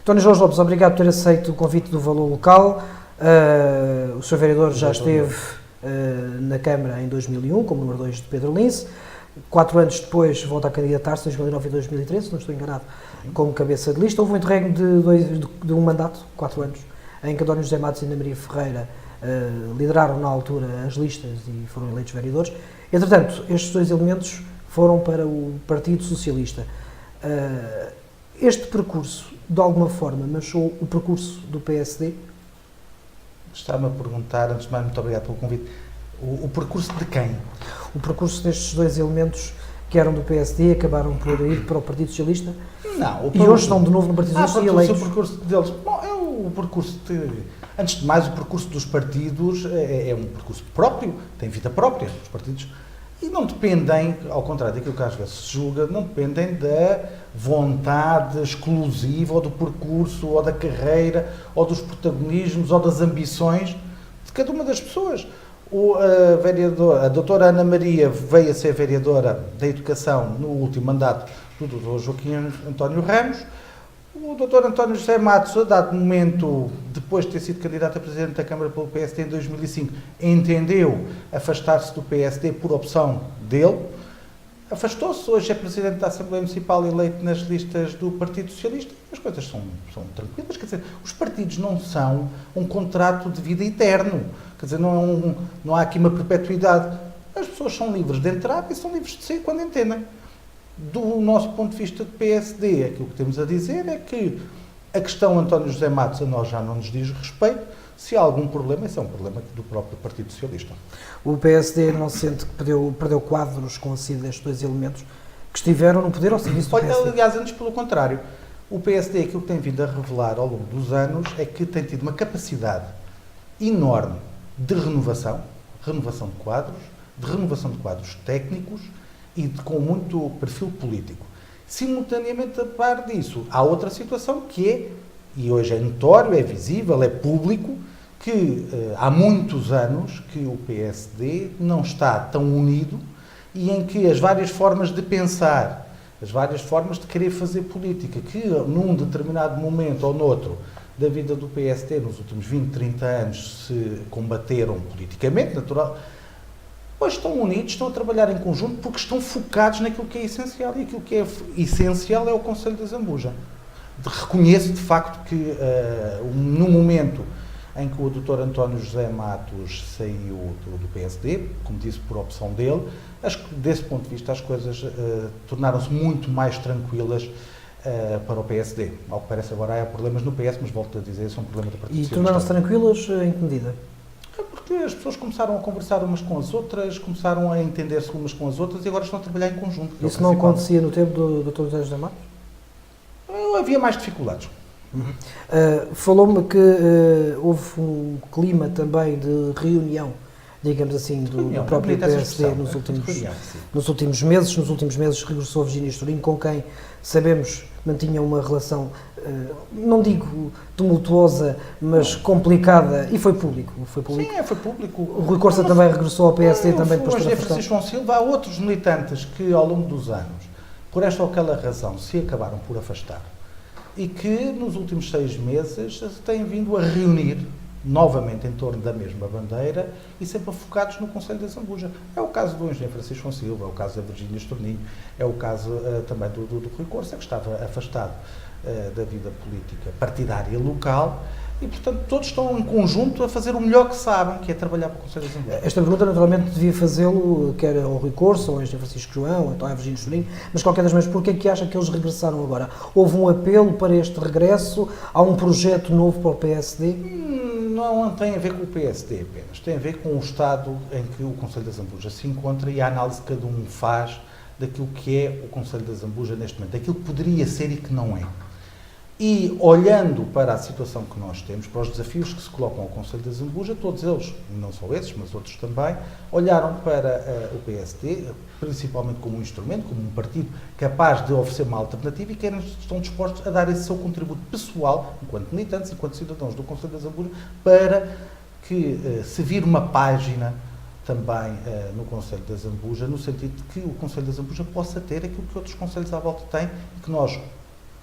António Jorge Lopes, obrigado por ter aceito o convite do Valor Local. O Sr. Vereador já esteve na Câmara em 2001, como número 2 de Pedro Lince. 4 anos depois volta a candidatar-se, 2009 e 2013, se não estou enganado, como cabeça de lista. Houve um interregno de um mandato, 4 anos, em que António José Matos e Ana Maria Ferreira lideraram na altura as listas e foram eleitos vereadores. Entretanto, estes 2 elementos foram para o Partido Socialista. Este percurso, de alguma forma, manchou o percurso do PSD? Está-me a perguntar, antes de mais, muito obrigado pelo convite, o percurso de quem? O percurso destes 2 elementos que eram do PSD e acabaram por ir para o Partido Socialista? Não. E hoje estão de novo no Partido Socialista e eleitos? O percurso deles. Bom, é o percurso antes de mais, o percurso dos partidos é um percurso próprio, tem vida própria, os partidos. E não dependem, ao contrário daquilo que às vezes se julga, não dependem da vontade exclusiva, ou do percurso, ou da carreira, ou dos protagonismos, ou das ambições de cada uma das pessoas. A doutora Ana Maria veio a ser vereadora da Educação no último mandato do doutor Joaquim António Ramos. O doutor António José Matos, a dado momento, depois de ter sido candidato a presidente da Câmara pelo PSD em 2005, entendeu afastar-se do PSD por opção dele. Afastou-se, hoje é presidente da Assembleia Municipal eleito nas listas do Partido Socialista. As coisas são tranquilas, quer dizer, os partidos não são um contrato de vida eterno, quer dizer, não há aqui uma perpetuidade. As pessoas são livres de entrar e são livres de sair quando entendem. Do nosso ponto de vista de PSD, aquilo que temos a dizer é que a questão António José Matos a nós já não nos diz respeito. Se há algum problema, esse é um problema do próprio Partido Socialista. O PSD não se sente que perdeu quadros com a saída destes 2 elementos que estiveram no poder ao serviço do PSD? Aliás, antes pelo contrário. O PSD, aquilo que tem vindo a revelar ao longo dos anos, é que tem tido uma capacidade enorme de renovação de quadros técnicos e com muito perfil político. Simultaneamente, a par disso, há outra situação que é, e hoje é notório, é visível, é público, que há muitos anos que o PSD não está tão unido e em que as várias formas de pensar, as várias formas de querer fazer política, que num determinado momento ou noutro da vida do PSD, nos últimos 20, 30 anos, se combateram politicamente, natural. Pois estão unidos, estão a trabalhar em conjunto porque estão focados naquilo que é essencial, e aquilo que é essencial é o Conselho da Zambuja. Reconheço de facto que no momento em que o Dr. António José Matos saiu do PSD, como disse, por opção dele, desse ponto de vista as coisas tornaram-se muito mais tranquilas para o PSD. Ao que parece agora há problemas no PS, mas volto a dizer, isso é um problema do Partido E Socialista. tornaram-se tranquilas em que medida? Porque as pessoas começaram a conversar umas com as outras, começaram a entender-se umas com as outras e agora estão a trabalhar em conjunto. Isso não acontecia no tempo do Dr. José José Matos? Havia mais dificuldades. Falou-me que houve um clima também de reunião, digamos assim, do próprio PSD nos últimos meses. Nos últimos meses regressou Virgínia Estoril, com quem sabemos mantinha uma relação, não digo tumultuosa, mas complicada, e foi público. Sim, foi público. O Rui Costa também regressou ao PSD também depois de Francisco João Silva, há outros militantes que ao longo dos anos, por esta ou aquela razão, se acabaram por afastar e que nos últimos 6 meses se têm vindo a reunir novamente em torno da mesma bandeira e sempre focados no Conselho da Zambuja. É o caso do engenheiro Francisco João Silva, é o caso da Virgínia Estorninho, é o caso também do Rui Costa, que estava afastado da vida política partidária local e, portanto, todos estão em conjunto a fazer o melhor que sabem, que é trabalhar para o Conselho da Zambuja. Esta pergunta, naturalmente, devia fazê-lo, quer ao Rui Costa, ou ao engenheiro Francisco João, ou então à Virgínia Estorninho, mas, de qualquer das maneiras, porquê é que acha que eles regressaram agora? Houve um apelo para este regresso? Há um projeto novo para o PSD? Não tem a ver com o PSD apenas, tem a ver com o estado em que o Conselho da Zambuja se encontra e a análise que cada um faz daquilo que é o Conselho da Zambuja neste momento, daquilo que poderia ser e que não é. E olhando para a situação que nós temos, para os desafios que se colocam ao Conselho da Zambuja, todos eles, não só esses, mas outros também, olharam para o PSD, principalmente como um instrumento, como um partido capaz de oferecer uma alternativa e que estão dispostos a dar esse seu contributo pessoal, enquanto militantes, enquanto cidadãos do Conselho da Zambuja, para que se vire uma página também no Conselho da Zambuja, no sentido de que o Conselho da Zambuja possa ter aquilo que outros conselhos à volta têm e que nós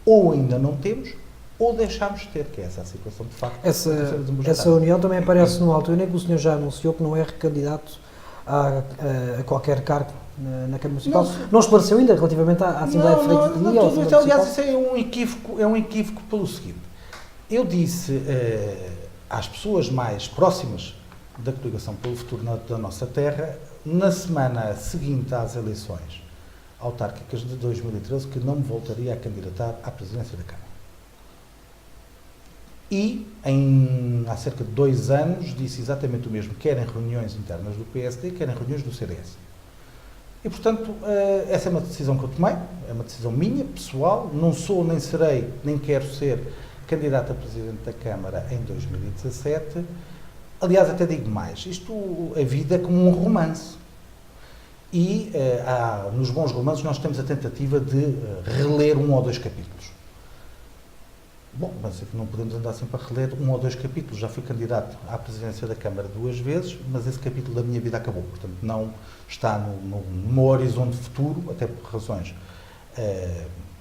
ou ainda não temos, ou deixámos de ter, que é essa a situação de facto. Essa união também aparece numa altura em que o senhor já anunciou que não é recandidato a qualquer cargo na Câmara Municipal. Não esclareceu ainda relativamente à Assembleia de Freguesia? Aliás, isso é um equívoco pelo seguinte. Eu disse às pessoas mais próximas da coligação pelo futuro da nossa terra, na semana seguinte às eleições autárquicas de 2013, que não me voltaria a candidatar à presidência da Câmara. E, há cerca de 2 anos, disse exatamente o mesmo, quer em reuniões internas do PSD, quer em reuniões do CDS. E, portanto, essa é uma decisão que eu tomei, é uma decisão minha, pessoal, não sou, nem serei, nem quero ser candidato a presidente da Câmara em 2017. Aliás, até digo mais, a vida é como um romance. E nos bons romances nós temos a tentativa de reler 1 ou 2 capítulos. Bom, mas é que não podemos andar sempre a reler 1 ou 2 capítulos. Já fui candidato à presidência da Câmara 2 vezes, mas esse capítulo da minha vida acabou. Portanto, não está no meu horizonte futuro, até por razões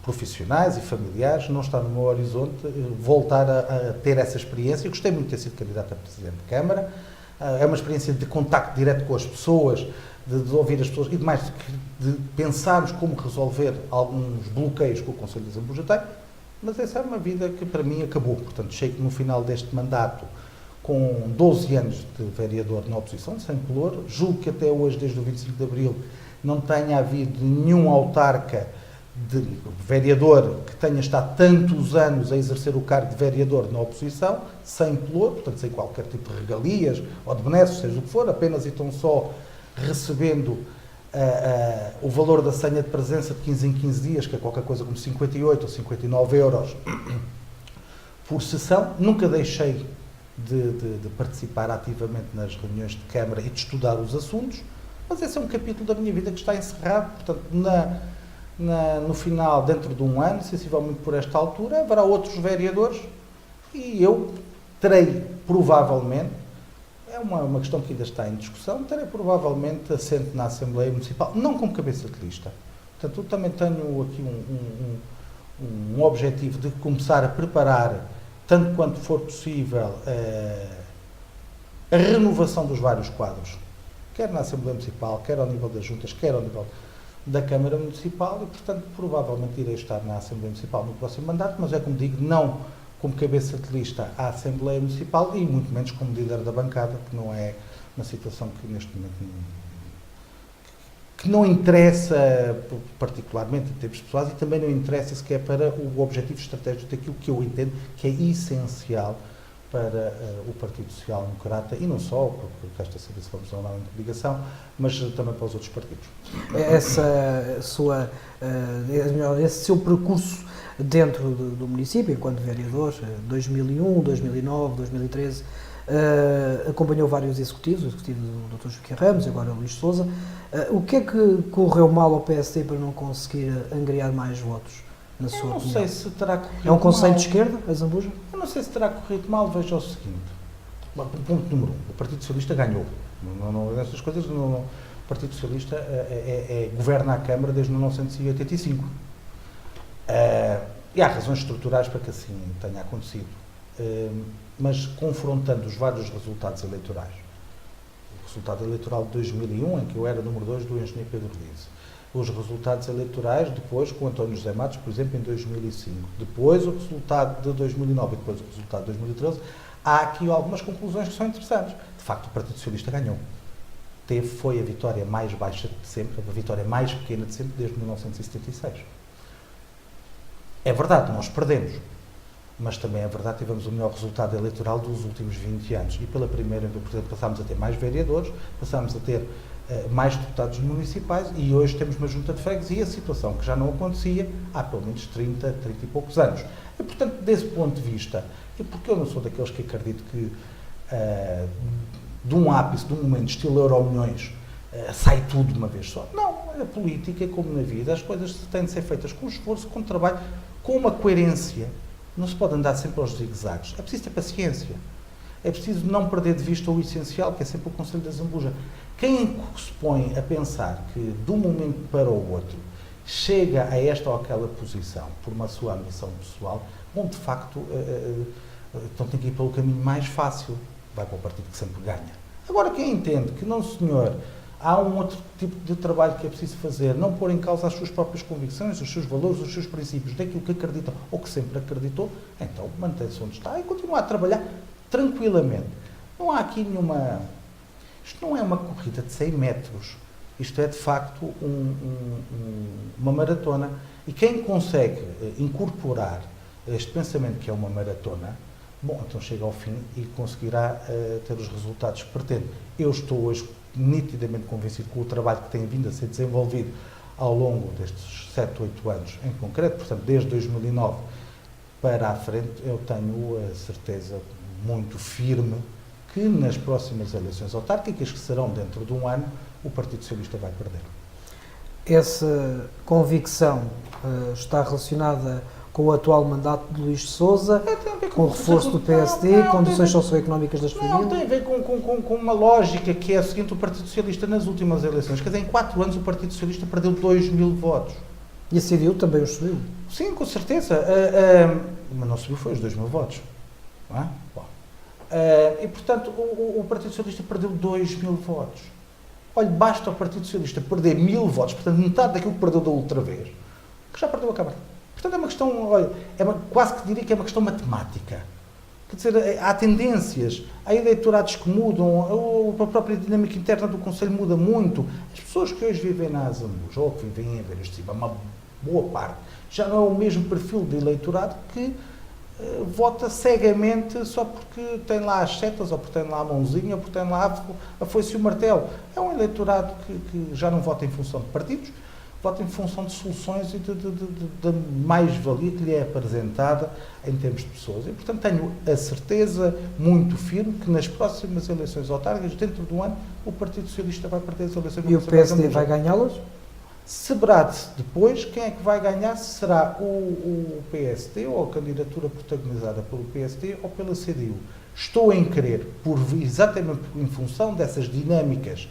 profissionais e familiares, não está no meu horizonte voltar a ter essa experiência. Eu gostei muito de ter sido candidato a presidente de Câmara. É uma experiência de contacto direto com as pessoas, de ouvir as pessoas e de pensarmos como resolver alguns bloqueios que o Conselho de Zambuja tem. Mas essa é uma vida que para mim acabou. Portanto, chego no final deste mandato com 12 anos de vereador na oposição, sem pelour. Julgo que até hoje, desde o 25 de Abril, não tenha havido nenhum autarca de vereador que tenha estado tantos anos a exercer o cargo de vereador na oposição, sem pelour, portanto, sem qualquer tipo de regalias ou de benesses, seja o que for, apenas e tão só recebendo o valor da senha de presença de 15 em 15 dias, que é qualquer coisa como 58 ou 59 euros por sessão. Nunca deixei de participar ativamente nas reuniões de Câmara e de estudar os assuntos, mas esse é um capítulo da minha vida que está encerrado. Portanto, no final, dentro de 1 ano, sensivelmente por esta altura, haverá outros vereadores e eu terei, provavelmente, é uma questão que ainda está em discussão, terei provavelmente assento na Assembleia Municipal, não como cabeça de lista. Portanto, eu também tenho aqui um objetivo de começar a preparar, tanto quanto for possível, a renovação dos vários quadros, quer na Assembleia Municipal, quer ao nível das juntas, quer ao nível da Câmara Municipal, e, portanto, provavelmente irei estar na Assembleia Municipal no próximo mandato, mas é como digo, não como cabeça de lista à Assembleia Municipal e muito menos como líder da bancada, que não é uma situação que neste momento não interessa particularmente em termos pessoais e também não interessa sequer para o objetivo estratégico daquilo que eu entendo que é essencial para o Partido Social Democrata e não só, porque esta saber se vamos ou não em coligação, mas também para os outros partidos. Esse seu percurso dentro do município, enquanto vereador, 2001, 2009, 2013, acompanhou vários executivos, o executivo do Dr. Joaquim Ramos, agora o Luís Sousa. O que é que correu mal ao PSD para não conseguir angariar mais votos, na sua opinião? Eu não sei se terá corrido mal. É um conceito de esquerda, a Zambuja? Eu não sei se terá corrido mal, veja o seguinte. Ponto número 1, o Partido Socialista ganhou. Nessas coisas, o Partido Socialista governa a Câmara desde 1985. E há razões estruturais para que assim tenha acontecido. Mas confrontando os vários resultados eleitorais, o resultado eleitoral de 2001, em que eu era número 2 do engenheiro Pedro Lize, os resultados eleitorais depois com António José Matos, por exemplo, em 2005, depois o resultado de 2009 e depois o resultado de 2013, há aqui algumas conclusões que são interessantes. De facto, o Partido Socialista ganhou. Foi a vitória mais baixa de sempre, a vitória mais pequena de sempre, desde 1976. É verdade, nós perdemos, mas também é verdade que tivemos o melhor resultado eleitoral dos últimos 20 anos. E pela primeira vez, por exemplo, passámos a ter mais vereadores, passámos a ter mais deputados municipais e hoje temos uma junta de freguesia, situação que já não acontecia há pelo menos 30 e poucos anos. E, portanto, desse ponto de vista, e porque eu não sou daqueles que acredito que de um ápice, de um momento estilo Euromilhões, sai tudo de uma vez só. Não, a política, como na vida, as coisas têm de ser feitas com esforço, com trabalho, com uma coerência. Não se pode andar sempre aos zigue-zagues. É preciso ter paciência. É preciso não perder de vista o essencial, que é sempre o Conselho da Zambuja. Quem se põe a pensar que, de um momento para o outro, chega a esta ou aquela posição por uma sua ambição pessoal, bom, de facto, então tem que ir pelo caminho mais fácil, vai para o partido que sempre ganha. Agora, quem entende que não, senhor, há um outro tipo de trabalho que é preciso fazer, não pôr em causa as suas próprias convicções, os seus valores, os seus princípios, daquilo que acredita ou que sempre acreditou, então mantém-se onde está e continua a trabalhar tranquilamente. Não há aqui nenhuma... Isto não é uma corrida de 100 metros. Isto é, de facto, uma maratona. E quem consegue incorporar este pensamento que é uma maratona, bom, então chega ao fim e conseguirá ter os resultados que pretende. Eu estou hoje nitidamente convencido com o trabalho que tem vindo a ser desenvolvido ao longo destes 7, 8 anos em concreto, portanto, desde 2009 para a frente, eu tenho a certeza muito firme que nas próximas eleições autárquicas, que serão dentro de um ano, o Partido Socialista vai perder. Essa convicção está relacionada com o atual mandato de Luís de Sousa, com o reforço do PSD, condições socioeconómicas das famílias? Não, tem a ver com uma lógica que é a seguinte: o Partido Socialista nas últimas eleições, quer dizer, em 4 anos o Partido Socialista perdeu 2.000 votos. E a CDU também os subiu? Sim, com certeza. Mas não subiu, foi os 2.000 votos. Não é? Bom. E, portanto, o Partido Socialista perdeu 2.000 votos. Olha, basta o Partido Socialista perder 1.000 votos, portanto, metade daquilo que perdeu da outra vez, que já perdeu a Câmara. Portanto, é uma questão, olha, quase que diria que é uma questão matemática. Quer dizer, há tendências, há eleitorados que mudam, a própria dinâmica interna do Conselho muda muito. As pessoas que hoje vivem na Azambuja, ou que vivem em Aveiras de Cima, uma boa parte, já não é o mesmo perfil de eleitorado que vota cegamente só porque tem lá as setas, ou porque tem lá a mãozinha, ou porque tem lá a foice e o martelo. É um eleitorado que já não vota em função de partidos, vota em função de soluções e da mais-valia que lhe é apresentada em termos de pessoas. E, portanto, tenho a certeza muito firme que nas próximas eleições autárquicas, dentro de um ano, o Partido Socialista vai perder as eleições. E o PSD vai ganhá-las? Saberá-se depois quem é que vai ganhar, se será o PSD ou a candidatura protagonizada pelo PSD ou pela CDU. Estou em crer, exatamente em função dessas dinâmicas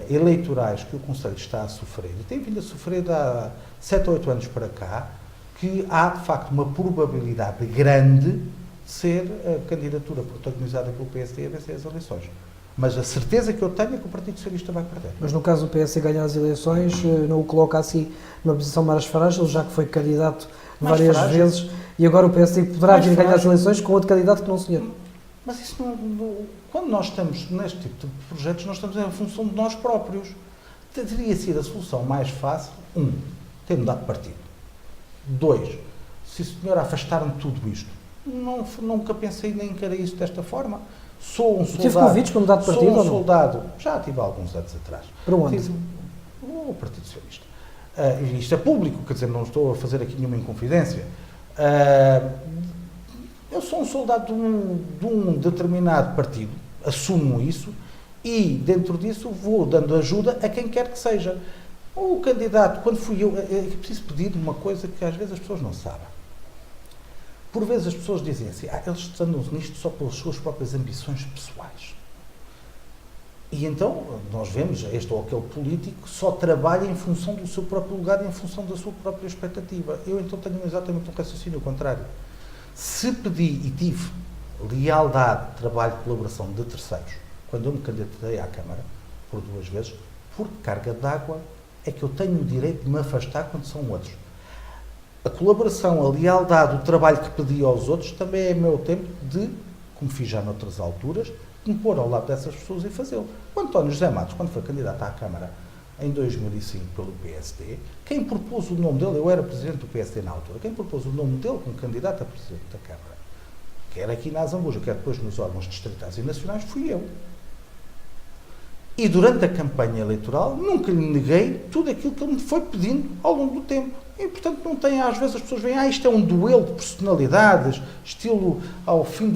eleitorais que o Conselho está a sofrer, e tem vindo a sofrer há 7 ou 8 anos para cá, que há, de facto, uma probabilidade grande de ser a candidatura protagonizada pelo PSD a vencer as eleições. Mas a certeza que eu tenho é que o Partido Socialista vai perder. Mas no caso do PS ganhar as eleições, não o coloca assim numa posição mais frágil, já que foi candidato várias vezes, e agora o PSD poderá vir a ganhar as eleições com outro candidato que não o senhor. Mas isso quando nós estamos neste tipo de projetos, nós estamos em função de nós próprios. Teria sido a solução mais fácil, ter mudado de partido. 2, se o senhor afastar-me de tudo isto. Nunca pensei nem encarei isso desta forma. Sou um soldado. Tive convites para mudar de partido ou não? Sou um soldado, já tive há alguns anos atrás. Para onde? O Partido Socialista. Isto é público, quer dizer, não estou a fazer aqui nenhuma inconfidência. Eu sou um soldado de um determinado partido, assumo isso, e dentro disso vou dando ajuda a quem quer que seja. O candidato, quando fui eu, é preciso pedir uma coisa que às vezes as pessoas não sabem. Por vezes as pessoas dizem assim, eles andam nisto só pelas suas próprias ambições pessoais. E então, nós vemos este ou aquele político que só trabalha em função do seu próprio lugar e em função da sua própria expectativa. Eu então tenho exatamente um raciocínio contrário. Se pedi e tive lealdade, trabalho, colaboração de terceiros, quando eu me candidatei à Câmara, por 2 vezes, por carga d'água, é que eu tenho o direito de me afastar quando são outros. A colaboração, a lealdade, o trabalho que pedi aos outros também é meu tempo de, como fiz já noutras alturas, de me pôr ao lado dessas pessoas e fazê-lo. O António José Matos, quando foi candidato à Câmara em 2005 pelo PSD, quem propôs o nome dele, eu era presidente do PSD na altura, quem propôs o nome dele como candidato a presidente da Câmara, quer aqui na Azambuja, quer depois nos órgãos distritais e nacionais, fui eu. E durante a campanha eleitoral nunca lhe neguei tudo aquilo que ele me foi pedindo ao longo do tempo. E, portanto, não tem, às vezes as pessoas veem, isto é um duelo de personalidades, estilo ao fim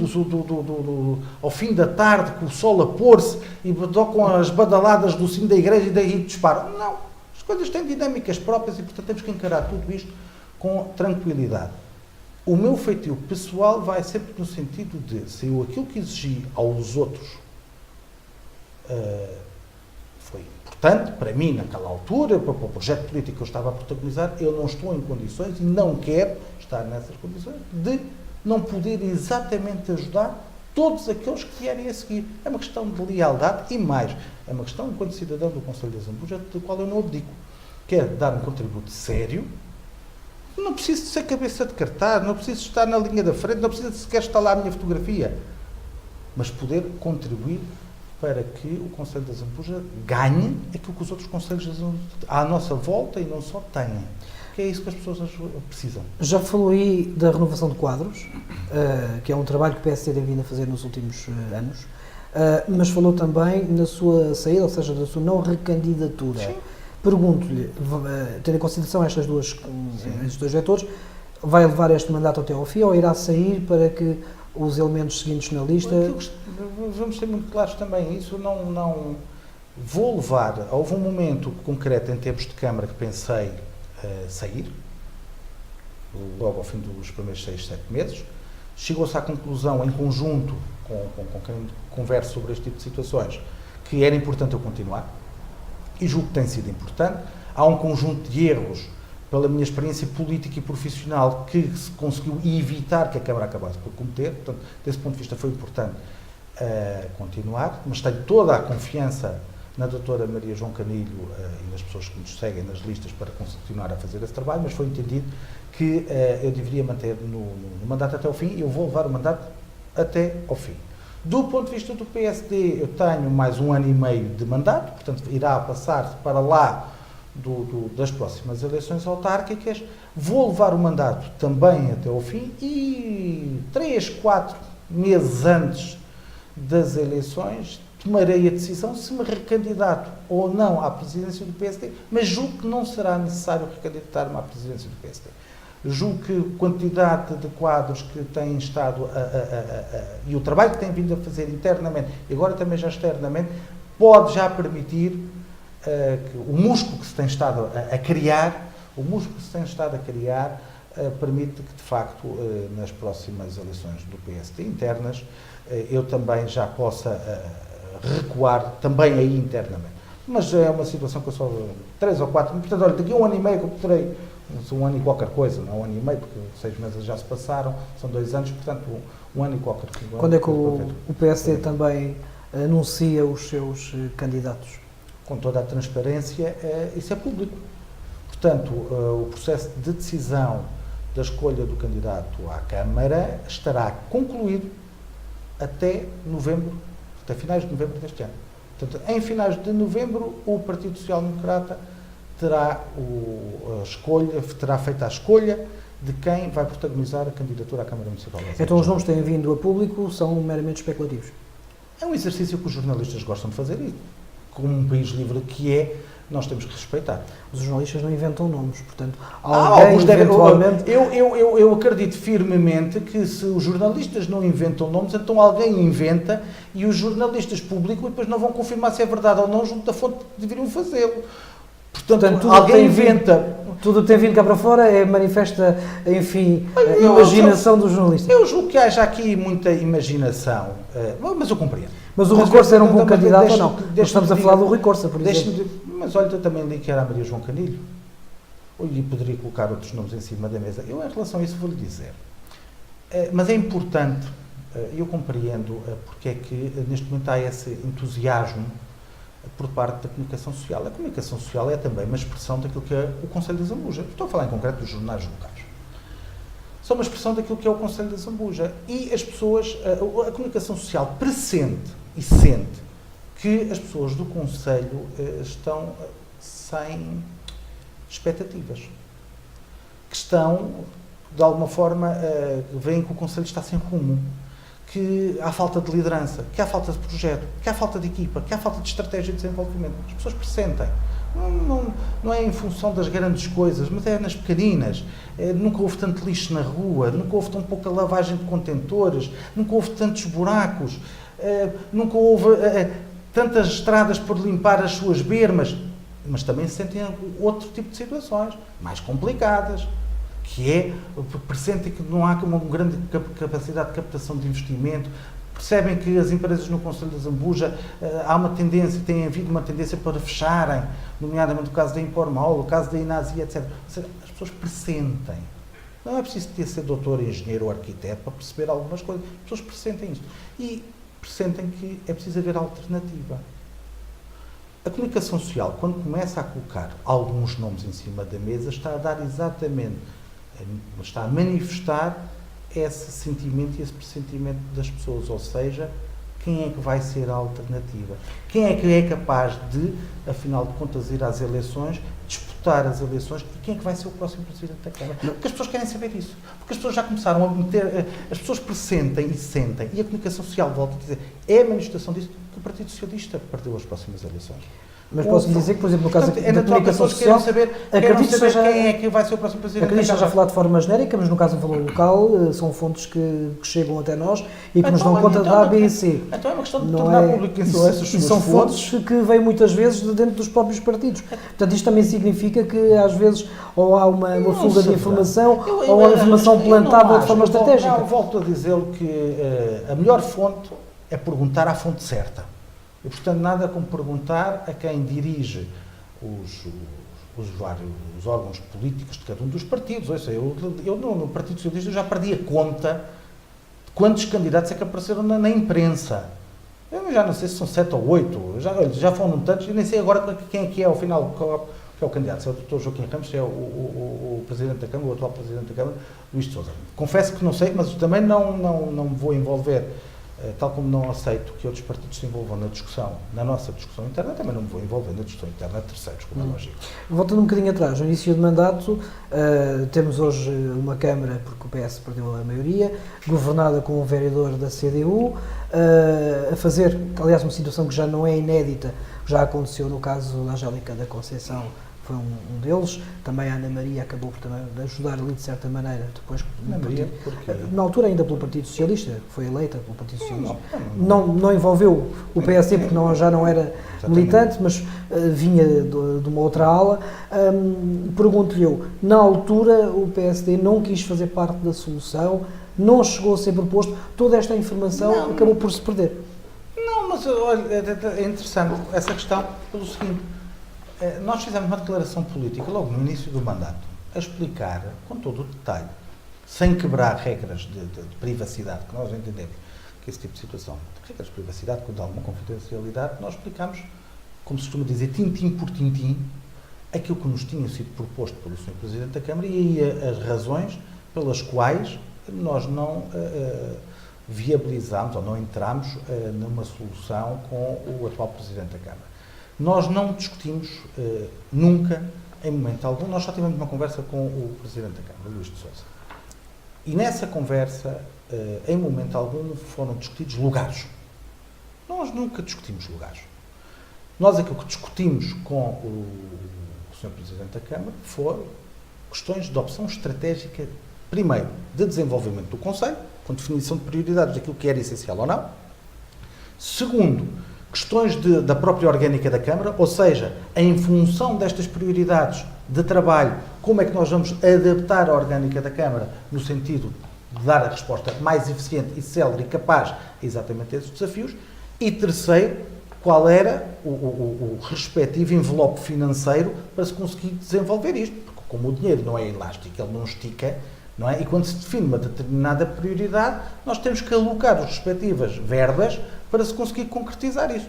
da tarde, com o sol a pôr-se, e tocam as badaladas do sino da igreja e daí disparam. Não, as coisas têm dinâmicas próprias e, portanto, temos que encarar tudo isto com tranquilidade. O meu feitio pessoal vai sempre no sentido de, se eu aquilo que exigi aos outros foi importante, Portanto, para mim, naquela altura, para o projeto político que eu estava a protagonizar, eu não estou em condições e não quero estar nessas condições de não poder exatamente ajudar todos aqueles que vierem a seguir. É uma questão de lealdade e mais, é uma questão, enquanto cidadão do Conselho da Zambuja, do qual eu não abdico. Quero dar um contributo sério, não preciso de ser cabeça de cartaz, não preciso estar na linha da frente, não preciso sequer estar lá a minha fotografia, mas poder contribuir para que o Conselho da Zambuja ganhe aquilo que os outros conselhos à nossa volta e não só têm. Que é isso que as pessoas precisam. Já falou aí da renovação de quadros, que é um trabalho que o PSD tem vindo a fazer nos últimos anos, mas falou também na sua saída, ou seja, da sua não recandidatura. Sim. Pergunto-lhe, tendo em consideração estes dois vetores, vai levar este mandato até ao fim ou irá sair para que os elementos seguintes na lista... Vamos ser muito claros também, isso não vou levar. Houve um momento concreto em termos de Câmara que pensei sair, logo ao fim dos primeiros 6, 7 meses. Chegou-se à conclusão, em conjunto com quem converso sobre este tipo de situações, que era importante eu continuar, e julgo que tem sido importante. Há um conjunto de erros, pela minha experiência política e profissional, que se conseguiu evitar que a Câmara acabasse por cometer. Portanto, desse ponto de vista foi importante continuar, mas tenho toda a confiança na doutora Maria João Canilho e nas pessoas que nos seguem nas listas para continuar a fazer esse trabalho, mas foi entendido que eu deveria manter no mandato até ao fim e eu vou levar o mandato até ao fim. Do ponto de vista do PSD, eu tenho mais 1 ano e meio de mandato, portanto irá passar para lá das próximas eleições autárquicas. Vou levar o mandato também até ao fim e 3, 4 meses antes das eleições tomarei a decisão se me recandidato ou não à presidência do PSD, mas julgo que não será necessário recandidatar-me à presidência do PSD. Julgo que a quantidade de quadros que têm estado e o trabalho que têm vindo a fazer internamente e agora também já externamente pode já permitir que o músculo que se tem estado a criar, permite que de facto nas próximas eleições do PSD internas eu também já possa recuar também aí internamente. Mas é uma situação que eu só 3 ou 4, portanto, olha, daqui a 1 ano e meio que eu terei, 1 ano e qualquer coisa, não 1 ano e meio, porque 6 meses já se passaram, são 2 anos, portanto, 1 ano e qualquer coisa. Quando é que o PSD também anuncia os seus candidatos? Com toda a transparência, isso é público. Portanto, o processo de decisão da escolha do candidato à Câmara estará concluído até finais de novembro deste ano. Portanto, em finais de novembro, o Partido Social Democrata terá feita a escolha de quem vai protagonizar a candidatura à Câmara Municipal. Então os nomes que têm vindo a público são meramente especulativos? É um exercício que os jornalistas gostam de fazer e, como um país livre que é, nós temos que respeitar. Os jornalistas não inventam nomes, portanto, alguém eventualmente... Eu acredito firmemente que se os jornalistas não inventam nomes, então alguém inventa e os jornalistas publicam e depois não vão confirmar se é verdade ou não junto da fonte que deveriam fazê-lo. Portanto alguém inventa... Tudo que tem vindo cá para fora manifesta, enfim, a imaginação dos jornalistas. Eu julgo que haja aqui muita imaginação, mas eu compreendo. Mas o Rui Corça era um bom candidato ou não? Nós estamos a falar do Rui Corça, por exemplo. Mas olha, eu também li que era a Maria João Canilho. E poderia colocar outros nomes em cima da mesa. Eu, em relação a isso, vou-lhe dizer. Mas é importante, eu compreendo porque é que neste momento há esse entusiasmo por parte da comunicação social. A comunicação social é também uma expressão daquilo que é o Conselho da Zambuja. Estou a falar em concreto dos jornais locais. São uma expressão daquilo que é o Conselho da Zambuja. E as pessoas, a comunicação social pressente e sente que as pessoas do Conselho estão sem expectativas. Que estão, de alguma forma, veem que o Conselho está sem rumo. Que há falta de liderança, que há falta de projeto, que há falta de equipa, que há falta de estratégia de desenvolvimento. As pessoas pressentem. Não é em função das grandes coisas, mas é nas pequeninas. Nunca houve tanto lixo na rua, nunca houve tão pouca lavagem de contentores, nunca houve tantos buracos, nunca houve tantas estradas por limpar as suas bermas. Mas também se sentem outro tipo de situações, mais complicadas, que pressentem que não há uma grande capacidade de captação de investimento, percebem que as empresas no Conselho da Zambuja há uma tendência, tem havido uma tendência para fecharem, nomeadamente o caso da Impormol, o caso da Inasia, etc. Ou seja, as pessoas pressentem. Não é preciso ser doutor, engenheiro ou arquiteto para perceber algumas coisas. As pessoas pressentem isto. E pressentem que é preciso haver alternativa. A comunicação social, quando começa a colocar alguns nomes em cima da mesa, está a dar exatamente, está a manifestar esse sentimento e esse pressentimento das pessoas, ou seja, quem é que vai ser a alternativa? Quem é que é capaz de, afinal de contas, ir às eleições, disputar as eleições e quem é que vai ser o próximo Presidente da Câmara? Porque as pessoas querem saber isso. Porque as pessoas já começaram a meter, as pessoas pressentem e sentem, e a comunicação social volta a dizer, é a manifestação disso, que o Partido Socialista perdeu as próximas eleições. Mas posso dizer que, por exemplo, no caso da comunicação social, acredito que quem é que vai ser o próximo Presidente. Acredito que esteja a falar de forma genérica, mas no caso do valor local, são fontes que chegam até nós e que nos dão conta da A, B e C. Então é uma questão de tornar público quem são essas e são fontes que vêm muitas vezes de dentro dos próprios partidos. Portanto, isto também significa que às vezes ou há uma fuga de informação ou a informação plantada de forma estratégica. Eu volto a dizer que a melhor fonte é perguntar à fonte certa. E, portanto, nada como perguntar a quem dirige os órgãos políticos de cada um dos partidos. Ou seja, eu no Partido Socialista já perdi a conta de quantos candidatos é que apareceram na imprensa. Eu já não sei se são 7 ou 8, já foram tantos, e nem sei agora quem é que é, ao final, que é o candidato. Se é o Dr. Joaquim Ramos, se é o Presidente da Câmara, o atual Presidente da Câmara, Luís de Sousa. Confesso que não sei, mas também não me vou envolver. Tal como não aceito que outros partidos se envolvam na discussão, na nossa discussão interna, também não me vou envolver na discussão interna de terceiros, como é lógico. Voltando um bocadinho atrás, no início do mandato, temos hoje uma Câmara, porque o PS perdeu a maioria, governada com um vereador da CDU, a fazer, aliás, uma situação que já não é inédita, já aconteceu no caso da Angélica da Conceição, foi um deles, também a Ana Maria acabou por também ajudar ali de certa maneira, depois na altura ainda pelo Partido Socialista, foi eleita pelo Partido Socialista. Não envolveu o PSD porque já não era militante, mas vinha de uma outra ala. Pergunto-lhe eu, na altura o PSD não quis fazer parte da solução, não chegou a ser proposto, toda esta informação acabou por se perder. Não, mas olha, é interessante essa questão pelo seguinte. Nós fizemos uma declaração política logo no início do mandato, a explicar com todo o detalhe, sem quebrar regras de privacidade, que nós entendemos que esse tipo de situação, regras de privacidade, quando há alguma confidencialidade, nós explicamos, como se costuma dizer, tintim por tintim, aquilo que nos tinha sido proposto pelo Sr. Presidente da Câmara e as razões pelas quais nós não viabilizámos ou não entramos numa solução com o atual Presidente da Câmara. Nós não discutimos nunca, em momento algum, nós só tivemos uma conversa com o Presidente da Câmara, Luís de Sousa. E nessa conversa, em momento algum, foram discutidos lugares. Nós nunca discutimos lugares. Nós aquilo que discutimos com o Sr. Presidente da Câmara foram questões de opção estratégica, primeiro, de desenvolvimento do Conselho, com definição de prioridades daquilo que era essencial ou não. Segundo, questões da própria orgânica da Câmara, ou seja, em função destas prioridades de trabalho, como é que nós vamos adaptar a orgânica da Câmara no sentido de dar a resposta mais eficiente e célere e capaz a exatamente esses desafios. E terceiro, qual era o respectivo envelope financeiro para se conseguir desenvolver isto, porque como o dinheiro não é elástico, ele não estica, não é? E quando se define uma determinada prioridade, nós temos que alocar as respectivas verbas para se conseguir concretizar isso.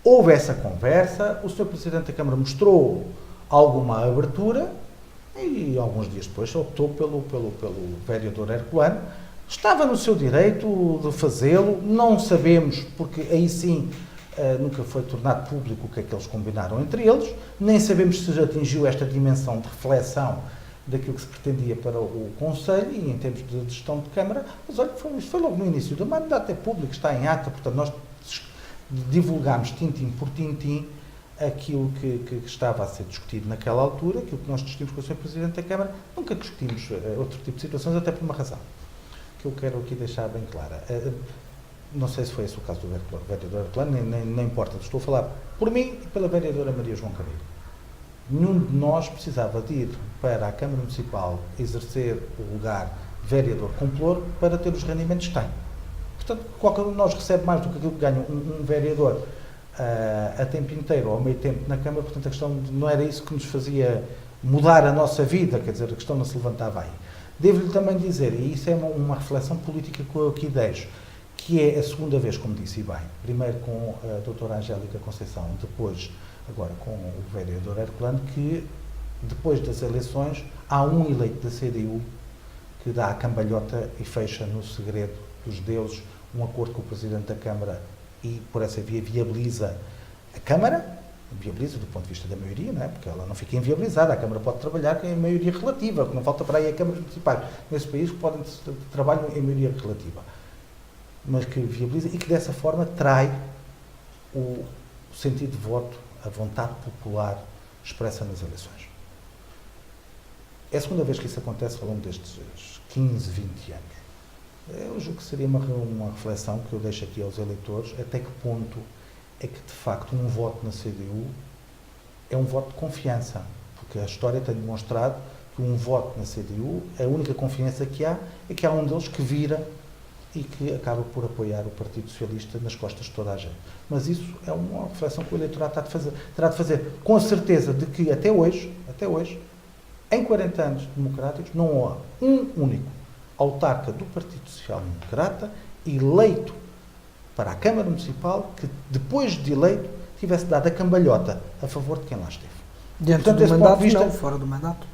Houve essa conversa, o Sr. Presidente da Câmara mostrou alguma abertura e alguns dias depois optou pelo vereador Herculano. Estava no seu direito de fazê-lo, não sabemos, porque aí sim nunca foi tornado público o que é que eles combinaram entre eles, nem sabemos se já atingiu esta dimensão de reflexão daquilo que se pretendia para o Conselho e em termos de gestão de Câmara, mas olha, isto foi logo no início do mandato, é público, está em ata, portanto nós divulgámos tintim por tintim aquilo que estava a ser discutido naquela altura, aquilo que nós discutimos com o Sr. Presidente da Câmara, nunca discutimos outro tipo de situações, até por uma razão, que eu quero aqui deixar bem clara. Não sei se foi esse o caso do vereador Herculano, nem importa, estou a falar por mim e pela vereadora Maria João Carreiro. Nenhum de nós precisava de ir para a Câmara Municipal exercer o lugar de vereador com ploro para ter os rendimentos que tem. portanto, qualquer um de nós recebe mais do que aquilo que ganha um vereador a tempo inteiro, ou ao meio tempo na Câmara, portanto a questão não era isso que nos fazia mudar a nossa vida, quer dizer, a questão não se levantava aí. Devo-lhe também dizer, e isso é uma reflexão política que eu aqui deixo, que é a segunda vez, como disse bem, primeiro com a doutora Angélica Conceição, depois agora com o vereador Herculano, que depois das eleições há um eleito da CDU que dá a cambalhota e fecha no segredo dos deuses um acordo com o Presidente da Câmara e por essa via viabiliza a Câmara, viabiliza do ponto de vista da maioria, não é? Porque ela não fica inviabilizada, a Câmara pode trabalhar com a maioria relativa, o que não falta para aí é câmaras municipais nesse país que podem trabalhar em maioria relativa, mas que viabiliza e que dessa forma trai o sentido de voto, a vontade popular expressa nas eleições. É a segunda vez que isso acontece ao longo destes 15, 20 anos. Eu julgo que seria uma reflexão que eu deixo aqui aos eleitores, até que ponto é que, de facto, um voto na CDU é um voto de confiança, porque a história tem demonstrado que um voto na CDU, a única confiança que há é que há um deles que vira e que acaba por apoiar o Partido Socialista nas costas de toda a gente. Mas isso é uma reflexão que o eleitorado terá de fazer, com a certeza de que até hoje, em 40 anos democráticos, não há um único autarca do Partido Social Democrata eleito para a Câmara Municipal que, depois de eleito, tivesse dado a cambalhota a favor de quem lá esteve. Dentro Portanto, do mandato, não, fora do mandato.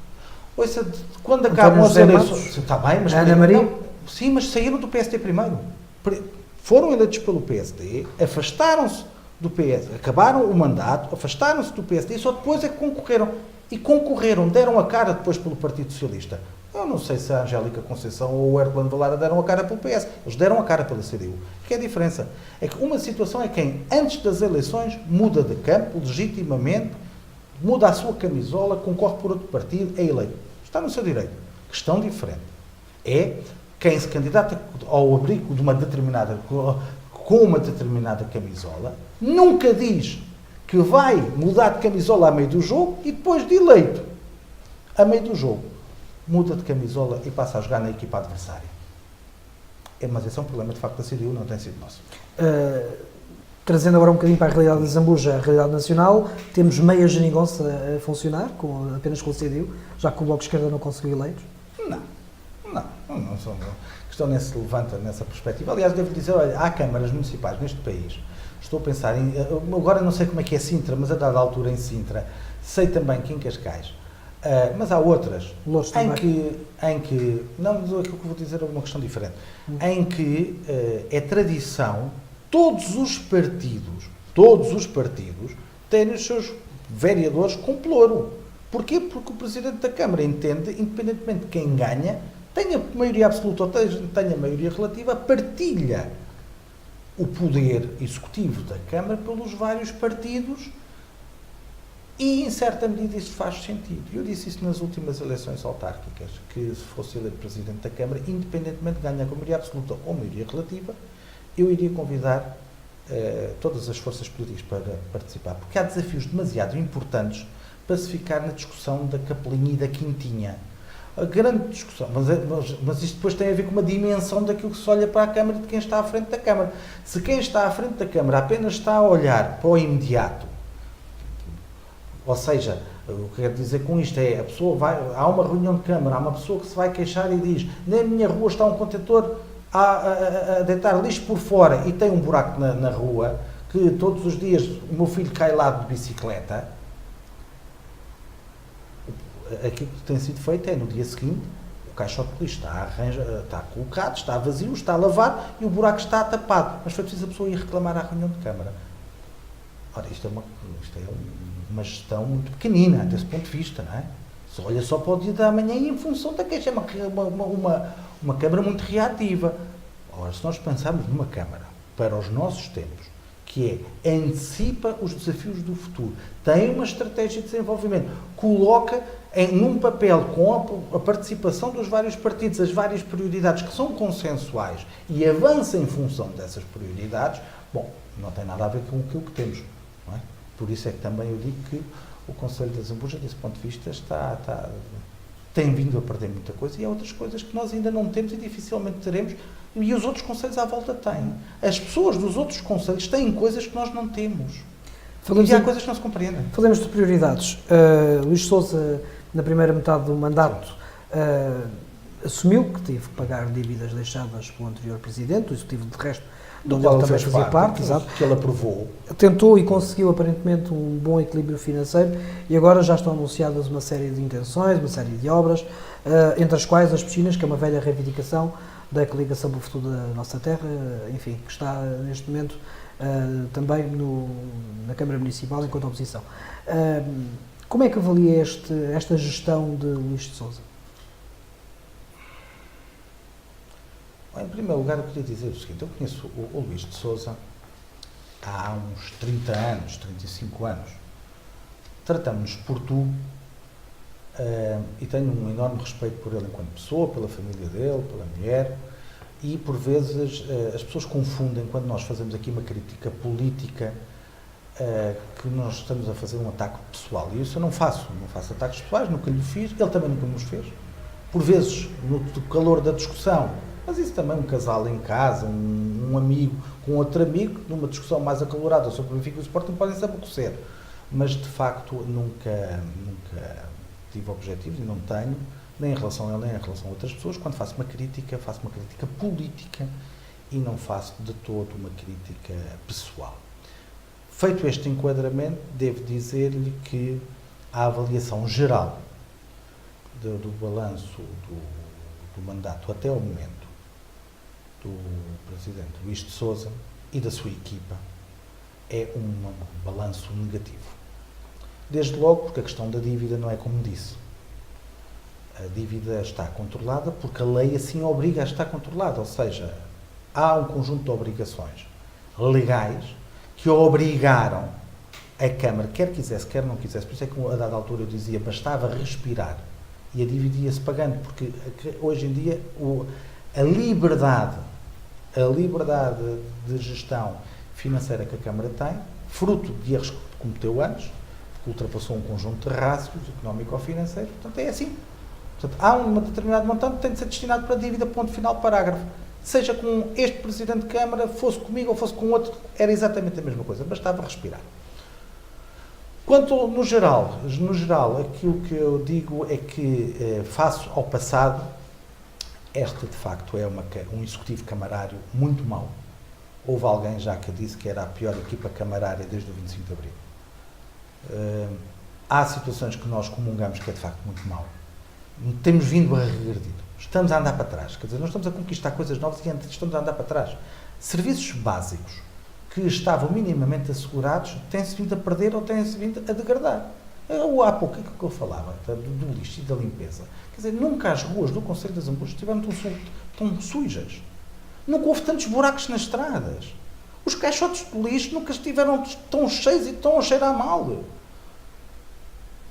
Ouça, quando acabam as eleições... Está bem, mas... Ana Maria? Não, sim, mas saíram do PSD primeiro. Foram eleitos pelo PSD, afastaram-se do PSD, acabaram o mandato, afastaram-se do PSD e só depois é que concorreram. E concorreram, deram a cara depois pelo Partido Socialista. Eu não sei se a Angélica Conceição ou o Herculano Valara deram a cara pelo PS. Eles deram a cara pela CDU. Que é a diferença? É que uma situação é quem, antes das eleições, muda de campo, legitimamente, muda a sua camisola, concorre por outro partido, é eleito. Está no seu direito. Questão diferente é quem se candidata ao abrigo de uma determinada, com uma determinada camisola, nunca diz que vai mudar de camisola a meio do jogo e depois de eleito, a meio do jogo, muda de camisola e passa a jogar na equipa adversária. Mas esse é um problema, de facto, da CDU, não tem sido nosso. Trazendo agora um bocadinho para a realidade de Zambuja, a realidade nacional, temos meia geringonça a funcionar, apenas com o CDU, já que o Bloco de Esquerda não conseguiu eleitos? Não são. A questão nem se levanta nessa perspectiva. Aliás, devo dizer, olha, há câmaras municipais neste país. Estou a pensar em... Agora não sei como é que é Sintra, mas a dada altura em Sintra, sei também que em Cascais. Mas há outras em que... Não, mas aquilo que eu vou dizer é uma questão diferente. Em que é tradição todos os partidos terem os seus vereadores com ploro. Porquê? Porque o Presidente da Câmara entende, independentemente de quem ganha, tenha maioria absoluta ou tenha maioria relativa, partilha o poder executivo da Câmara pelos vários partidos e, em certa medida, isso faz sentido. Eu disse isso nas últimas eleições autárquicas, que se fosse eleito Presidente da Câmara, independentemente de ganhar com maioria absoluta ou maioria relativa, eu iria convidar todas as forças políticas para participar, porque há desafios demasiado importantes para se ficar na discussão da capelinha e da quintinha. A grande discussão, mas isto depois tem a ver com uma dimensão daquilo que se olha para a Câmara e de quem está à frente da Câmara. Se quem está à frente da Câmara apenas está a olhar para o imediato, ou seja, o que quero dizer com isto é, a pessoa há uma reunião de Câmara, há uma pessoa que se vai queixar e diz, na minha rua está um contentor a deitar lixo por fora e tem um buraco na rua, que todos os dias o meu filho cai lá de bicicleta. Aquilo que tem sido feito é, no dia seguinte, o caixote de lixo está colocado, está vazio, está a lavar e o buraco está tapado. Mas foi preciso a pessoa ir reclamar à reunião de Câmara. Ora, isto é uma gestão muito pequenina, desse ponto de vista, não é? Olha só para o dia da manhã e em função da queixa. É uma Câmara muito reativa. Ora, se nós pensarmos numa Câmara para os nossos tempos, que antecipa os desafios do futuro, tem uma estratégia de desenvolvimento, coloca num papel com a participação dos vários partidos, as várias prioridades que são consensuais e avança em função dessas prioridades, bom, não tem nada a ver com aquilo que temos, não é? Por isso é que também eu digo que o Conselho da Zambuja, desse ponto de vista, tem vindo a perder muita coisa e há outras coisas que nós ainda não temos e dificilmente teremos E os outros conselhos à volta têm. As pessoas dos outros conselhos têm coisas que nós não temos. E há coisas que não se compreendem. Falemos de prioridades. Luís Sousa, na primeira metade do mandato, assumiu que teve que pagar dívidas deixadas pelo anterior presidente, o executivo de resto, de onde ele também fazia parte, exato. Que ele aprovou. Tentou e conseguiu aparentemente um bom equilíbrio financeiro e agora já estão anunciadas uma série de intenções, uma série de obras, entre as quais as piscinas, que é uma velha reivindicação da coligação pelo futuro da nossa terra, enfim, que está neste momento também na Câmara Municipal enquanto oposição. Como é que avalia esta gestão de Luís de Sousa? Em primeiro lugar, eu queria dizer o seguinte: eu conheço o Luís de Sousa há uns 30 anos, 35 anos. Tratamos-nos por tu e tenho um enorme respeito por ele enquanto pessoa, pela família dele, pela mulher, e por vezes as pessoas confundem quando nós fazemos aqui uma crítica política que nós estamos a fazer um ataque pessoal. E isso eu não faço ataques pessoais, nunca lhe fiz, ele também nunca nos fez. Por vezes, no calor da discussão, mas isso também um casal em casa, um amigo com outro amigo, numa discussão mais acalorada sobre o Benfica e o Sporting, podem se aborrecer. Mas, de facto, nunca tive objetivos e não tenho, nem em relação a ele, nem em relação a outras pessoas. Quando faço uma crítica política e não faço de todo uma crítica pessoal. Feito este enquadramento, devo dizer-lhe que a avaliação geral do balanço do mandato até ao momento do Presidente Luís de Sousa e da sua equipa é um balanço negativo. Desde logo porque a questão da dívida não é como disse. A dívida está controlada porque a lei assim obriga a estar controlada, ou seja, há um conjunto de obrigações legais que obrigaram a Câmara, quer quisesse, quer não quisesse, por isso é que a dada altura eu dizia, bastava respirar e a dívida ia-se pagando, porque hoje em dia a liberdade de gestão financeira que a Câmara tem, fruto de erros que cometeu antes, que ultrapassou um conjunto de rácios económico-financeiros, portanto é assim. Portanto, há um determinado montante que tem de ser destinado para a dívida, ponto final, parágrafo. Seja com este Presidente de Câmara, fosse comigo ou fosse com outro, era exatamente a mesma coisa, bastava respirar. Quanto no geral, aquilo que eu digo é que, face ao passado, este de facto é um executivo camarário muito mau. Houve alguém já que disse que era a pior equipa camarária desde o 25 de Abril. Há situações que nós comungamos que é de facto muito mau. Temos vindo a regredir. Estamos a andar para trás. Quer dizer, nós estamos a conquistar coisas novas e estamos a andar para trás. Serviços básicos que estavam minimamente assegurados têm-se vindo a perder ou têm-se vindo a degradar. Há pouco, o que eu falava do lixo e da limpeza. Quer dizer, nunca as ruas do Concelho das Zambujas estiveram tão sujas. Nunca houve tantos buracos nas estradas. Os caixotes de lixo nunca estiveram tão cheios e tão a cheirar mal.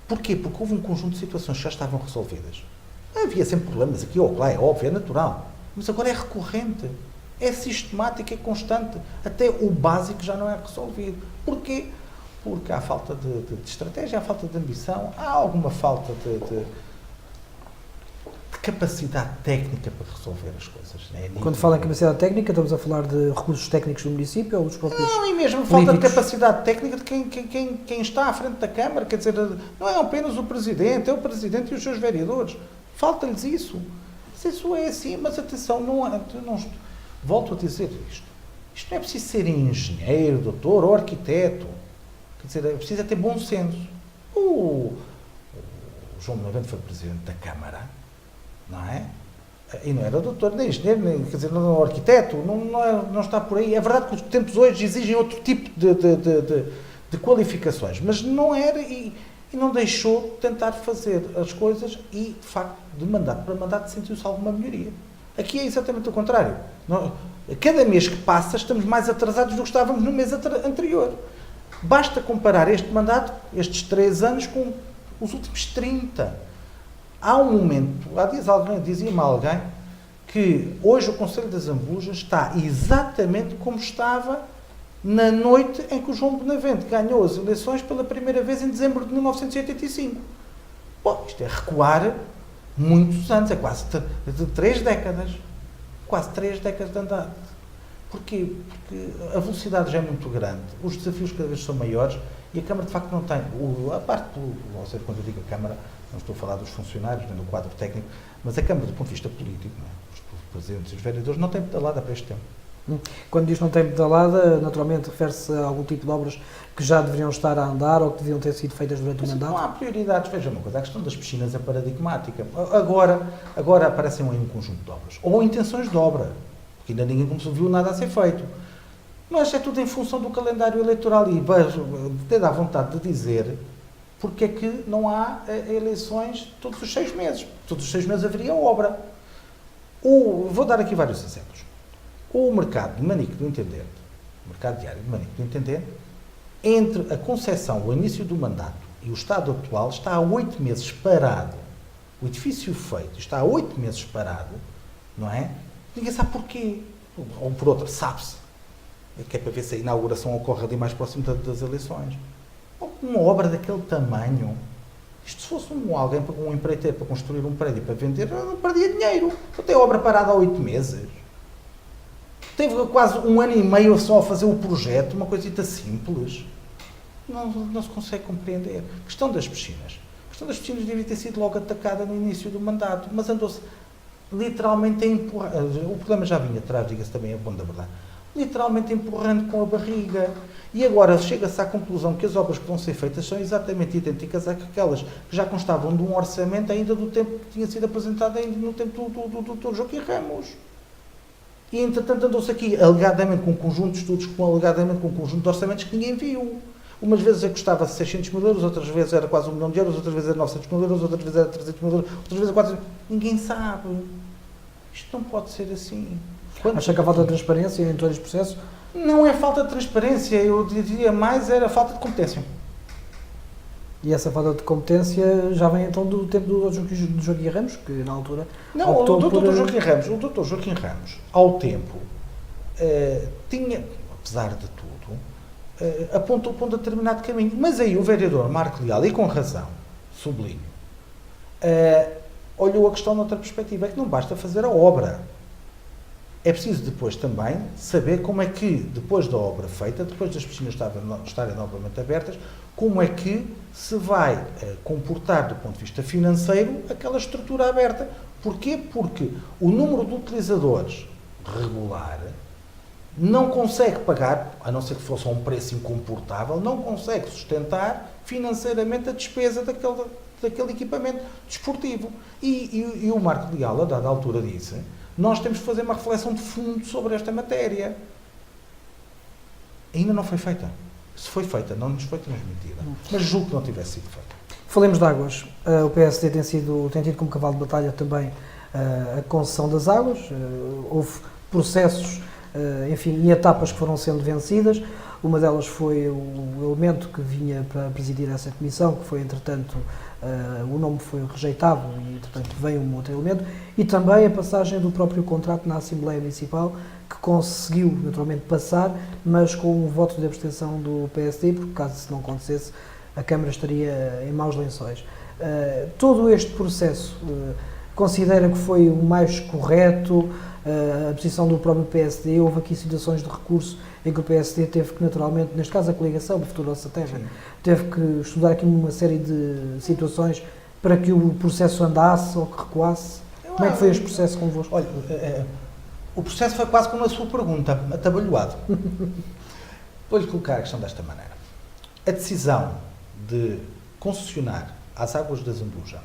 Porquê? Porque houve um conjunto de situações que já estavam resolvidas. Havia sempre problemas aqui ou lá, é óbvio, é natural. Mas agora é recorrente. É sistemático, é constante. Até o básico já não é resolvido. Porquê? Porque há falta de estratégia, há falta de ambição, há alguma falta de capacidade técnica para resolver as coisas. Quando fala em capacidade técnica, estamos a falar de recursos técnicos do município ou dos próprios Não, e mesmo políticos? Falta de capacidade técnica de quem está à frente da Câmara, quer dizer, não é apenas o Presidente, é o Presidente e os seus vereadores. Falta-lhes isso. Isso é assim, mas atenção, volto a dizer isto. Isto não é preciso ser engenheiro, doutor ou arquiteto. Quer dizer, é preciso ter bom senso. O João Benavente foi Presidente da Câmara, não é? E não era doutor, nem engenheiro, nem, quer dizer, não é arquiteto, não está por aí. É verdade que os tempos hoje exigem outro tipo de qualificações, mas não era e não deixou de tentar fazer as coisas e, de facto, de mandato para mandato sentiu-se alguma melhoria. Aqui é exatamente o contrário. Cada mês que passa estamos mais atrasados do que estávamos no mês anterior. Basta comparar este mandato, estes 3 anos, com os últimos 30. Há um momento, há dias dizia-me alguém, que hoje o Concelho das Zambujas está exatamente como estava na noite em que o João Benavente ganhou as eleições pela primeira vez em dezembro de 1985. Bom, isto é recuar muitos anos, é quase de 3 décadas. quase 3 décadas de andado. Porquê? Porque a velocidade já é muito grande, os desafios cada vez são maiores e a Câmara de facto não tem, a parte, ou seja, quando eu digo a Câmara, não estou a falar dos funcionários, nem do quadro técnico, mas a Câmara do ponto de vista político, não é? Os presidentes e os vereadores não têm pedalada para este tempo. Quando diz não tem pedalada, naturalmente refere-se a algum tipo de obras que já deveriam estar a andar ou que deviam ter sido feitas durante o mandato? Não há prioridades, veja uma coisa, a questão das piscinas é paradigmática. Agora aparecem aí um conjunto de obras, ou intenções de obra, porque ainda ninguém viu nada a ser feito. Mas é tudo em função do calendário eleitoral e até dá vontade de dizer porque é que não há eleições todos os 6 meses. Todos os 6 meses haveria obra. Vou dar aqui vários exemplos. O mercado de Manique do Intendente, o mercado diário de Manique do Intendente, entre a concessão, o início do mandato e o estado atual, está há 8 meses parado. O edifício feito está há 8 meses parado, não é? Ninguém sabe porquê. Ou por outra, sabe-se. Que é para ver se a inauguração ocorre ali mais próximo das eleições. Uma obra daquele tamanho, isto se fosse alguém, um empreiteiro para construir um prédio para vender, não perdia dinheiro. Então tem obra parada há 8 meses. Teve quase 1 ano e meio só a fazer o projeto, uma coisita simples. Não se consegue compreender. A questão das piscinas. A questão das piscinas devia ter sido logo atacada no início do mandato, mas andou-se literalmente a empurrar. O problema já vinha atrás, diga-se também, é bom da verdade. Literalmente empurrando com a barriga. E agora chega-se à conclusão que as obras que vão ser feitas são exatamente idênticas àquelas que já constavam de um orçamento ainda do tempo que tinha sido apresentado ainda no tempo do Dr. Joaquim Ramos. E, entretanto, andou-se aqui, alegadamente, com um conjunto de estudos, alegadamente com um conjunto de orçamentos que ninguém viu. Umas vezes custava 600 mil euros, outras vezes era quase 1 milhão de euros, outras vezes era 900 mil euros, outras vezes era 300 mil euros, outras vezes 400. Ninguém sabe. Isto não pode ser assim. Acha que a falta de transparência em todo este processo? Não é falta de transparência, eu diria mais era falta de competência. E essa falta de competência já vem então do tempo do Joaquim Ramos, que na altura não, optou o por... Dr. Joaquim Ramos, ao tempo, tinha, apesar de tudo, apontou para um determinado caminho. Mas aí o vereador Marco Leal, e com razão, sublinho, olhou a questão noutra perspectiva, é que não basta fazer a obra. É preciso depois também saber como é que, depois da obra feita, depois das piscinas estarem novamente abertas, como é que se vai comportar do ponto de vista financeiro aquela estrutura aberta. Porquê? Porque o número de utilizadores regular não consegue pagar, a não ser que fosse a um preço incomportável, não consegue sustentar financeiramente a despesa daquele equipamento desportivo. E o Marco Leal, a dada altura, disse: nós temos que fazer uma reflexão de fundo sobre esta matéria. Ainda não foi feita. Se foi feita, não nos foi transmitida. Mas julgo que não tivesse sido feita. Falemos de águas. O PSD tem tido como cavalo de batalha também a concessão das águas. Houve processos, enfim, e etapas que foram sendo vencidas. Uma delas foi o elemento que vinha para presidir essa comissão, que foi, entretanto, o nome foi rejeitado e, entretanto, veio um outro elemento. E também a passagem do próprio contrato na Assembleia Municipal, que conseguiu, naturalmente, passar, mas com um voto de abstenção do PSD, porque caso isso não acontecesse, a Câmara estaria em maus lençóis. Todo este processo considera que foi o mais correto? A posição do próprio PSD, houve aqui situações de recurso em que o PSD teve que, naturalmente, neste caso a coligação do Futuro Nossa Terra, teve que estudar aqui uma série de situações para que o processo andasse ou que recuasse. Como é que foi este processo convosco? Olha, o processo foi quase como a sua pergunta, atabalhoado. Vou-lhe colocar a questão desta maneira. A decisão de concessionar às águas da Zambuja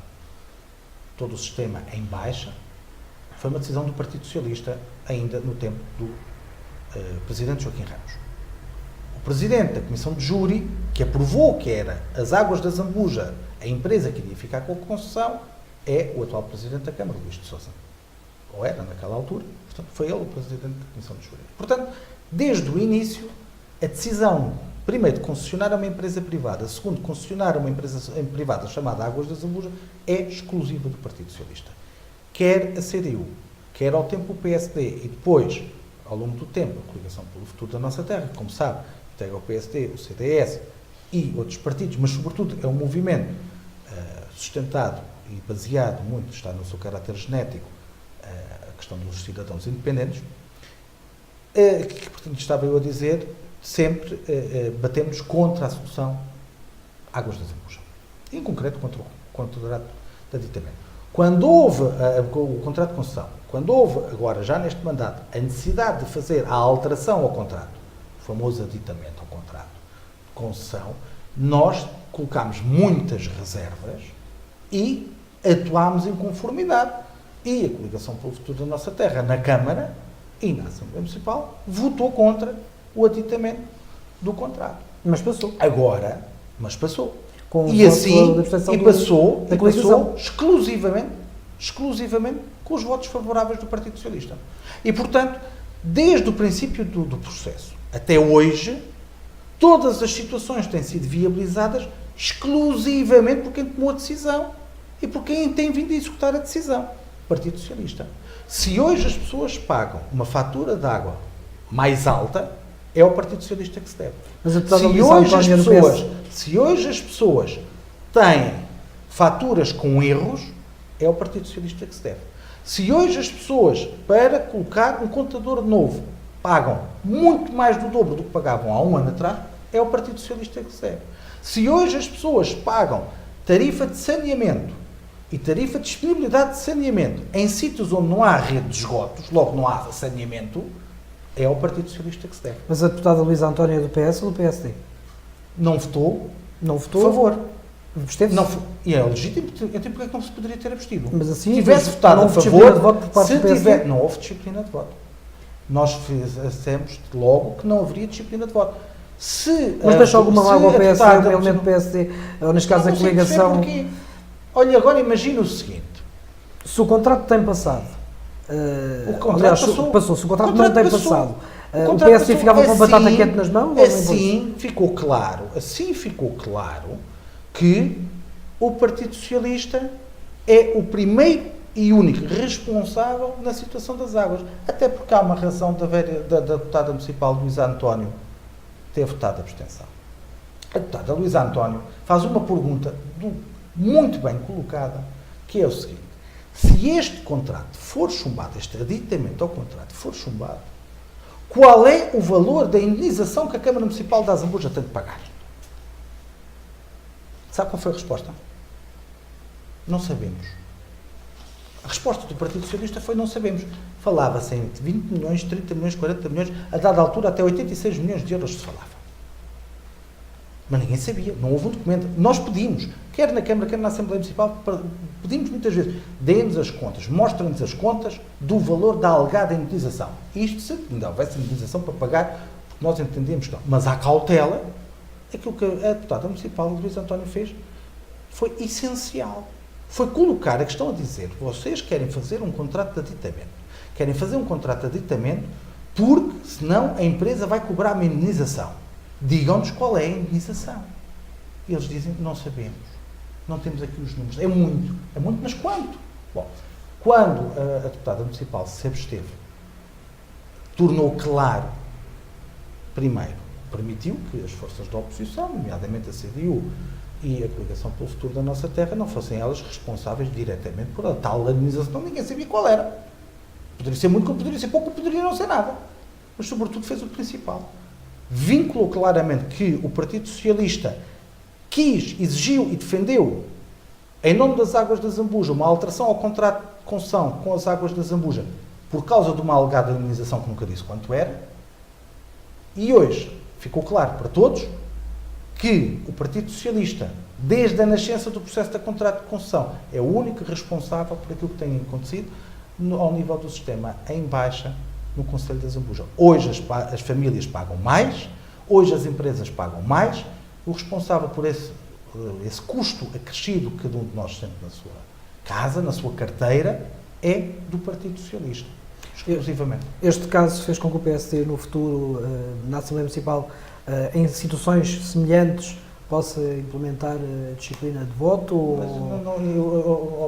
todo o sistema em baixa foi uma decisão do Partido Socialista, ainda no tempo do Presidente Joaquim Ramos. O Presidente da Comissão de Júri, que aprovou que era as águas da Zambuja a empresa que iria ficar com a concessão, é o atual Presidente da Câmara, Luís de Sousa. Ou era naquela altura, portanto, foi ele o Presidente da Comissão de Júri. Portanto, desde o início, a decisão, primeiro, de concessionar a uma empresa privada, segundo, concessionar a uma empresa privada chamada Águas da Zambuja, é exclusiva do Partido Socialista. Quer a CDU, quer ao tempo o PSD e depois, ao longo do tempo, a Coligação pelo Futuro da Nossa Terra, como sabe, integra o PSD, o CDS e outros partidos, mas sobretudo é um movimento sustentado e baseado muito, está no seu caráter genético, a questão dos cidadãos independentes, que, portanto, estava eu a dizer, sempre batemos contra a solução Águas da Zambuja. Em concreto, contra o contrato de aditamento. Quando houve o contrato de concessão, quando houve, agora já neste mandato, a necessidade de fazer a alteração ao contrato, o famoso aditamento ao contrato de concessão, nós colocámos muitas reservas e atuámos em conformidade. E a Coligação pelo Futuro da Nossa Terra, na Câmara e na Assembleia Municipal, votou contra o aditamento do contrato. Mas passou. Agora, mas passou. Com E assim, e passou coligação. exclusivamente com os votos favoráveis do Partido Socialista. E, portanto, desde o princípio do processo até hoje, todas as situações têm sido viabilizadas exclusivamente por quem tomou a decisão e por quem tem vindo a executar a decisão, o Partido Socialista. Se hoje as pessoas pagam uma fatura de água mais alta, é ao Partido Socialista que se deve. Mas Se hoje as pessoas têm faturas com erros, é ao Partido Socialista que se deve. Se hoje as pessoas, para colocar um contador novo, pagam muito mais do dobro do que pagavam há um ano atrás, é ao Partido Socialista que se deve. Se hoje as pessoas pagam tarifa de saneamento e tarifa de disponibilidade de saneamento em sítios onde não há rede de esgotos, logo não há saneamento, é ao Partido Socialista que se deve. Mas a deputada Luísa Antónia é do PS ou do PSD? Não votou. Não votou? A favor. Absteve-se? Não, e é legítimo, então porque é que não se poderia ter abstido? Mas assim, se tivesse votado a favor, de voto por parte do PSD? não houve disciplina de voto. Nós fizemos logo que não haveria disciplina de voto. Mas deixa alguma mágoa ao PSD, o elemento do PSD, ou neste caso a coligação... Olha, agora imagina o seguinte. Se o contrato tem passado, o contrato passou. Se o contrato não tem passado, o PSD ficava com batata quente nas mãos? Assim ficou claro que o Partido Socialista é o primeiro e único responsável na situação das águas. Até porque há uma razão da deputada municipal Luísa António ter votado a abstenção. A deputada Luísa António faz uma pergunta muito bem colocada, que é o seguinte: se este contrato for chumbado, este aditamento ao contrato for chumbado, qual é o valor da indenização que a Câmara Municipal da Zambuja tem de pagar? Sabe qual foi a resposta? Não sabemos. A resposta do Partido Socialista foi: não sabemos. Falava-se em 20 milhões, 30 milhões, 40 milhões, a dada altura até 86 milhões de euros se falava. Mas ninguém sabia, não houve um documento. Nós pedimos, quer na Câmara, quer na Assembleia Municipal, pedimos muitas vezes: deem-nos as contas, mostrem-nos as contas do valor da alegada indenização. Isto, se ainda houvesse indenização para pagar, porque nós entendemos que não. Mas há cautela. Aquilo que a deputada municipal, Luísa António, fez foi essencial. Foi colocar a questão a dizer: vocês querem fazer um contrato de aditamento. Querem fazer um contrato de aditamento porque, senão, a empresa vai cobrar uma indenização. Digam-nos qual é a indenização. E eles dizem: não sabemos. Não temos aqui os números. É muito, mas quanto? Bom, quando a deputada municipal se absteve, tornou claro, primeiro, permitiu que as forças da oposição, nomeadamente a CDU e a Coligação pelo Futuro da Nossa Terra, não fossem elas responsáveis diretamente por a tal indenização. Ninguém sabia qual era. Poderia ser muito, como poderia ser pouco, poderia não ser nada. Mas, sobretudo, fez o principal. Vinculou claramente que o Partido Socialista quis, exigiu e defendeu, em nome das Águas da Zambuja, uma alteração ao contrato de concessão com as Águas da Zambuja, por causa de uma alegada indenização que nunca disse quanto era. E hoje ficou claro para todos que o Partido Socialista, desde a nascença do processo de contrato de concessão, é o único responsável por aquilo que tem acontecido ao nível do sistema em baixa no Concelho da Zambuja. Hoje as famílias pagam mais, hoje as empresas pagam mais, o responsável por esse custo acrescido que cada um de nós sente na sua casa, na sua carteira, é do Partido Socialista, exclusivamente. Este caso fez com que o PSD, no futuro, na Assembleia Municipal, em situações semelhantes, possa implementar a disciplina de voto?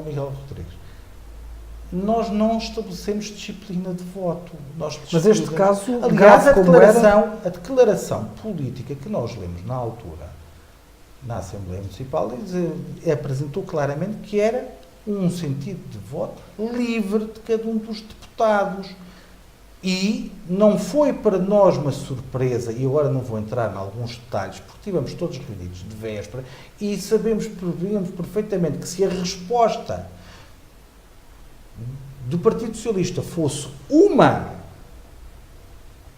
Miguel Rodrigues, nós não estabelecemos disciplina de voto. Mas este caso, aliás, a declaração política que nós lemos na altura, na Assembleia Municipal, apresentou claramente que era um sentido de voto livre de cada um dos deputados. E não foi para nós uma surpresa, e agora não vou entrar em alguns detalhes, porque estivemos todos reunidos de véspera e sabemos perfeitamente que se a resposta do Partido Socialista fosse uma,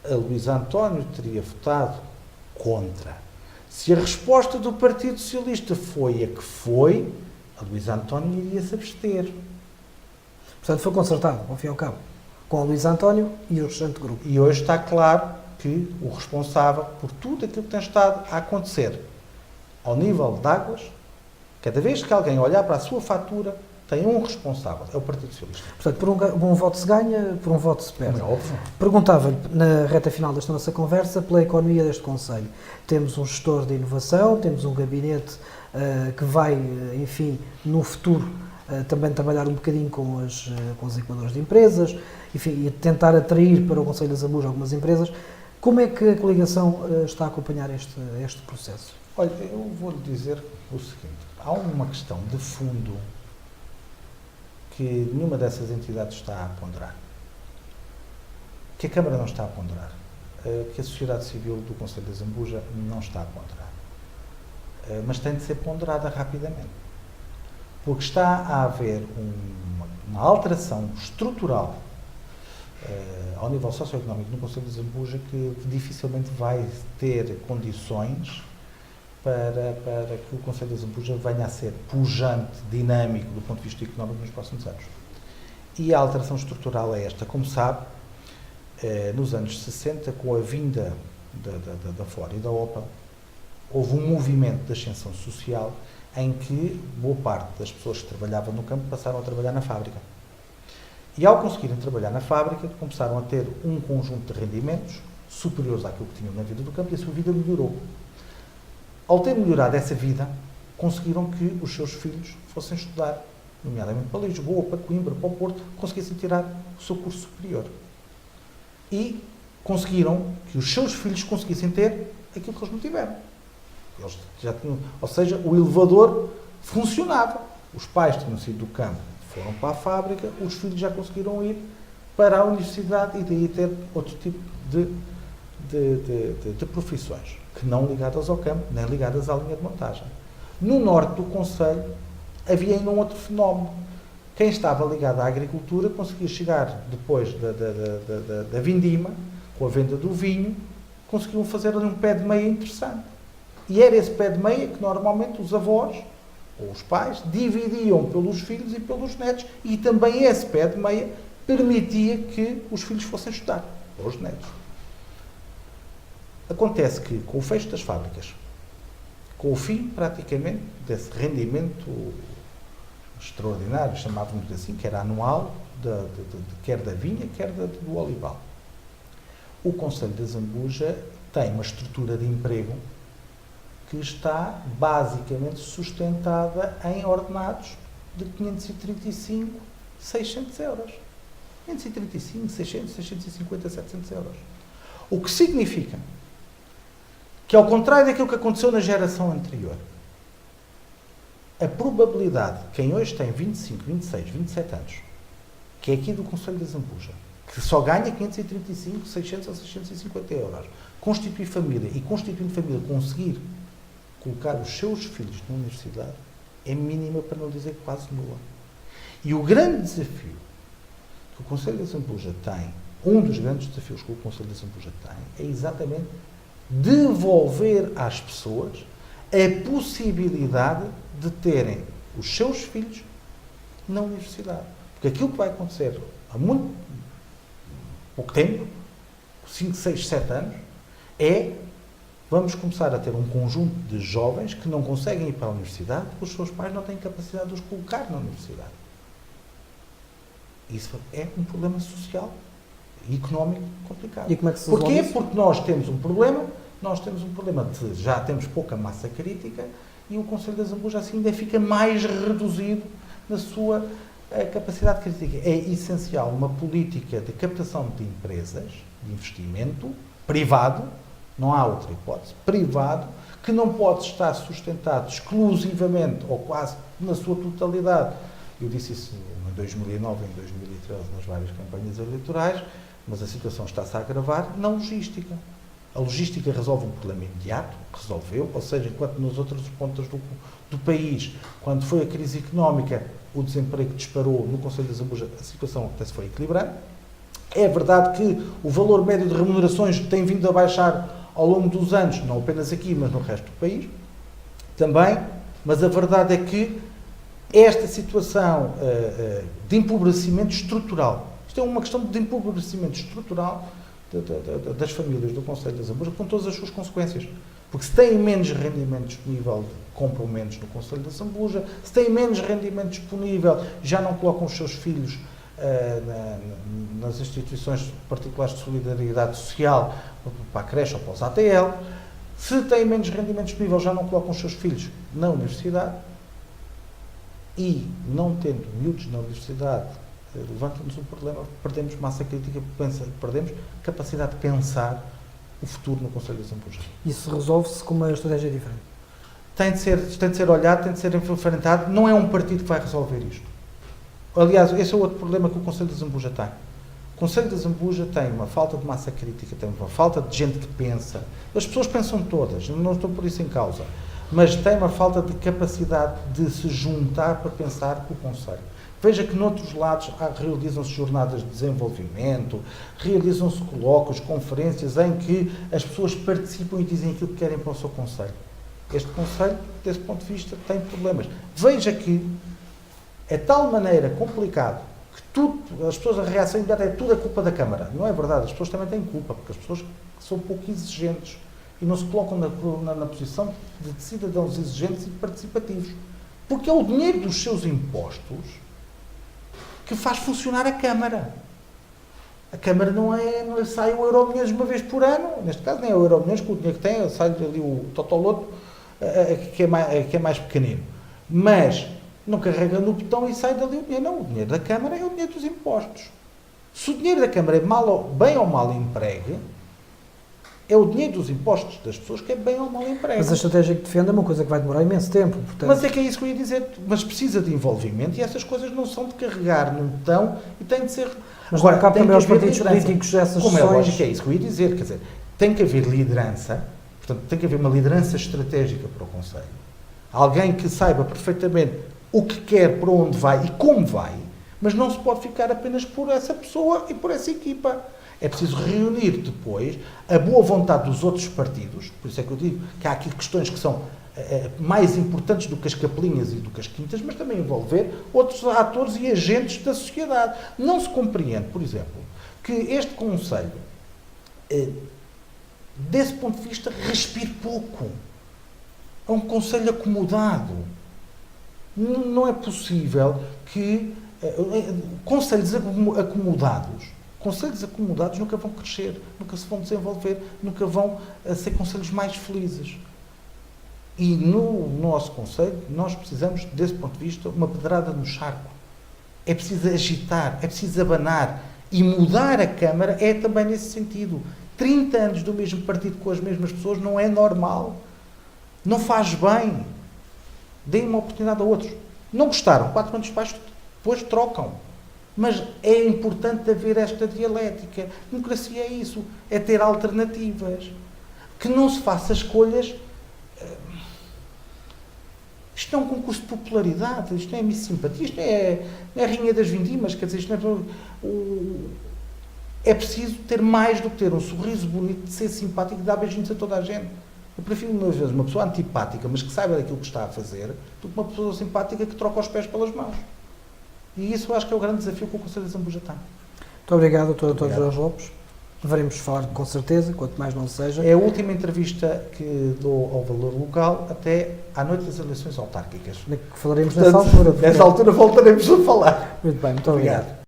a Luís António teria votado contra. Se a resposta do Partido Socialista foi a que foi, a Luís António iria se abster. Portanto, foi concertado, ao fim e ao cabo, com o Luís António e o restante grupo. E hoje está claro que o responsável por tudo aquilo que tem estado a acontecer ao nível de águas, cada vez que alguém olhar para a sua fatura, tem um responsável, é o Partido Socialista. Portanto, por um voto se ganha, por um voto se perde. É óbvio. Perguntava-lhe, na reta final desta nossa conversa, pela economia deste Conselho. Temos um gestor de inovação, temos um gabinete que vai, enfim, no futuro, também trabalhar um bocadinho com os incubadores de empresas, enfim, e tentar atrair para o Conselho da Zambuja algumas empresas. Como é que a coligação está a acompanhar este processo? Olha, eu vou-lhe dizer o seguinte, há uma questão de fundo que nenhuma dessas entidades está a ponderar, que a Câmara não está a ponderar, que a sociedade civil do Conselho da Zambuja não está a ponderar, mas tem de ser ponderada rapidamente, porque está a haver uma alteração estrutural ao nível socioeconómico no Conselho de Zambuja que dificilmente vai ter condições para que o Conselho de Zambuja venha a ser pujante, dinâmico do ponto de vista económico nos próximos anos. E a alteração estrutural é esta. Como sabe, nos anos 60, com a vinda da Ford e da Opel, houve um movimento de ascensão social em que boa parte das pessoas que trabalhavam no campo passaram a trabalhar na fábrica. E ao conseguirem trabalhar na fábrica, começaram a ter um conjunto de rendimentos superiores àquilo que tinham na vida do campo e a sua vida melhorou. Ao ter melhorado essa vida, conseguiram que os seus filhos fossem estudar, nomeadamente para Lisboa, para Coimbra, para o Porto, conseguissem tirar o seu curso superior. E conseguiram que os seus filhos conseguissem ter aquilo que eles não tiveram. Eles já tinham, ou seja, o elevador funcionava. Os pais tinham sido do campo, foram para a fábrica, os filhos já conseguiram ir para a universidade e daí ter outro tipo de profissões, que não ligadas ao campo, nem ligadas à linha de montagem. No norte do Conselho havia ainda um outro fenómeno. Quem estava ligado à agricultura conseguia chegar depois da vindima, com a venda do vinho, conseguiam fazer ali um pé de meia interessante. E era esse pé de meia que normalmente os avós ou os pais dividiam pelos filhos e pelos netos, e também esse pé de meia permitia que os filhos fossem estudar, ou os netos. Acontece que, com o fecho das fábricas, com o fim, praticamente, desse rendimento extraordinário, chamávamos assim, que era anual, quer da vinha, quer do olival, o Conselho de Zambuja tem uma estrutura de emprego que está basicamente sustentada em ordenados de 535, 600 euros. 535, 600, 650, 700 euros. O que significa que, ao contrário daquilo que aconteceu na geração anterior, a probabilidade de quem hoje tem 25, 26, 27 anos, que é aqui do Conselho de Zambuja, que só ganha 535, 600 ou 650 euros, constituir família e, constituindo família, conseguir colocar os seus filhos na universidade, é mínima, para não dizer quase nula. E o grande desafio que o Conselho de Zambuja tem, um dos grandes desafios que o Conselho de Zambuja tem, é exatamente devolver às pessoas a possibilidade de terem os seus filhos na universidade. Porque aquilo que vai acontecer há muito pouco tempo, 5, 6, 7 anos, vamos começar a ter um conjunto de jovens que não conseguem ir para a universidade porque os seus pais não têm capacidade de os colocar na universidade. Isso é um problema social e económico complicado. E como é que se Porquê? resolve isso? Porque nós temos um problema de já temos pouca massa crítica e o Conselho de Zambuja assim ainda fica mais reduzido na sua capacidade crítica. É essencial uma política de captação de empresas, de investimento privado, não há outra hipótese, privado, que não pode estar sustentado exclusivamente, ou quase na sua totalidade, Eu disse isso em 2009, em 2013, nas várias campanhas eleitorais, mas a situação está-se a agravar na logística. A logística resolve um problema imediato, resolveu, ou seja, enquanto nas outras pontas do país, quando foi a crise económica, o desemprego disparou no Conselho de Zambuja, a situação até se foi equilibrando. É verdade que o valor médio de remunerações tem vindo a baixar ao longo dos anos, não apenas aqui, mas no resto do país, também, mas a verdade é que esta situação de empobrecimento estrutural, isto é uma questão de empobrecimento estrutural das famílias do Conselho de Zambuja, com todas as suas consequências. Porque se têm menos rendimento disponível, compram menos no Conselho de Zambuja, se têm menos rendimento disponível, já não colocam os seus filhos nas instituições particulares de solidariedade social, para a creche ou para os ATL, se têm menos rendimento disponível, já não colocam os seus filhos na universidade, e não tendo miúdos na universidade, levanta-nos um problema, perdemos massa crítica, perdemos capacidade de pensar o futuro no Conselho de Zambuja. Isso resolve-se com uma estratégia diferente? Tem de ser olhado, tem de ser enfrentado. Não é um partido que vai resolver isto. Aliás, esse é outro problema que o Conselho de Zambuja tem. O Conselho de Zambuja tem uma falta de massa crítica, tem uma falta de gente que pensa. As pessoas pensam todas, não estou por isso em causa, mas tem uma falta de capacidade de se juntar para pensar o Conselho. Veja que noutros lados realizam-se jornadas de desenvolvimento, realizam-se colóquios, conferências em que as pessoas participam e dizem aquilo que querem para o seu Conselho. Este Conselho, desse ponto de vista, tem problemas. Veja que é de tal maneira complicado que tudo, as pessoas, a reação imediata é tudo a culpa da Câmara. Não é verdade, as pessoas também têm culpa, porque as pessoas são pouco exigentes e não se colocam na posição de cidadãos exigentes e participativos. Porque é o dinheiro dos seus impostos que faz funcionar a Câmara. A Câmara não sai o Euromilhões uma vez por ano, neste caso nem é o Euromilhões, com o dinheiro que tem, sai ali o Totoloto, que é mais pequenino. Mas não carrega no botão e sai dali o dinheiro. Não, o dinheiro da Câmara é o dinheiro dos impostos. Se o dinheiro da Câmara é bem ou mal empregue, é o dinheiro dos impostos das pessoas que é bem ou mal emprego. Mas a estratégia que defende é uma coisa que vai demorar imenso tempo. Portanto... Mas é que é isso que eu ia dizer. Mas precisa de envolvimento e essas coisas não são de carregar num botão e têm de ser... Mas agora, cabe também aos partidos políticos essas Como sessões... é lógico, é isso que eu ia dizer. Quer dizer, tem que haver liderança, portanto, tem que haver uma liderança estratégica para o Conselho. Alguém que saiba perfeitamente o que quer, para onde vai e como vai, mas não se pode ficar apenas por essa pessoa e por essa equipa. É preciso reunir depois a boa vontade dos outros partidos, por isso é que eu digo que há aqui questões que são mais importantes do que as capelinhas e do que as quintas, mas também envolver outros atores e agentes da sociedade. Não se compreende, por exemplo, que este Conselho, desse ponto de vista, respire pouco. É um Conselho acomodado. Não é possível que conselhos acomodados nunca vão crescer, nunca se vão desenvolver, nunca vão ser conselhos mais felizes. E no nosso Conselho, nós precisamos, desse ponto de vista, uma pedrada no charco. É preciso agitar, é preciso abanar. E mudar a Câmara é também nesse sentido. 30 anos do mesmo partido com as mesmas pessoas não é normal. Não faz bem. Deem uma oportunidade a outros. Não gostaram, 4 anos depois trocam. Mas é importante haver esta dialética. Democracia é isso, é ter alternativas. Que não se faça escolhas... Isto não é um concurso de popularidade, isto não é Miss Simpatia, isto é a Rainha das Vindimas, quer dizer, isto não é preciso ter mais do que ter um sorriso bonito, de ser simpático e dar beijinhos a toda a gente. Eu prefiro, às vezes, uma pessoa antipática, mas que saiba daquilo que está a fazer, do que uma pessoa simpática que troca os pés pelas mãos. E isso eu acho que é o grande desafio que o Conselho de Zambuja tem. Muito obrigado, Dr. Jorge Lopes. Deveremos falar com certeza, quanto mais não seja. É a última entrevista que dou ao Valor Local até à noite das eleições autárquicas. Falaremos nessa altura. Nessa altura voltaremos a falar. Muito bem, muito obrigado.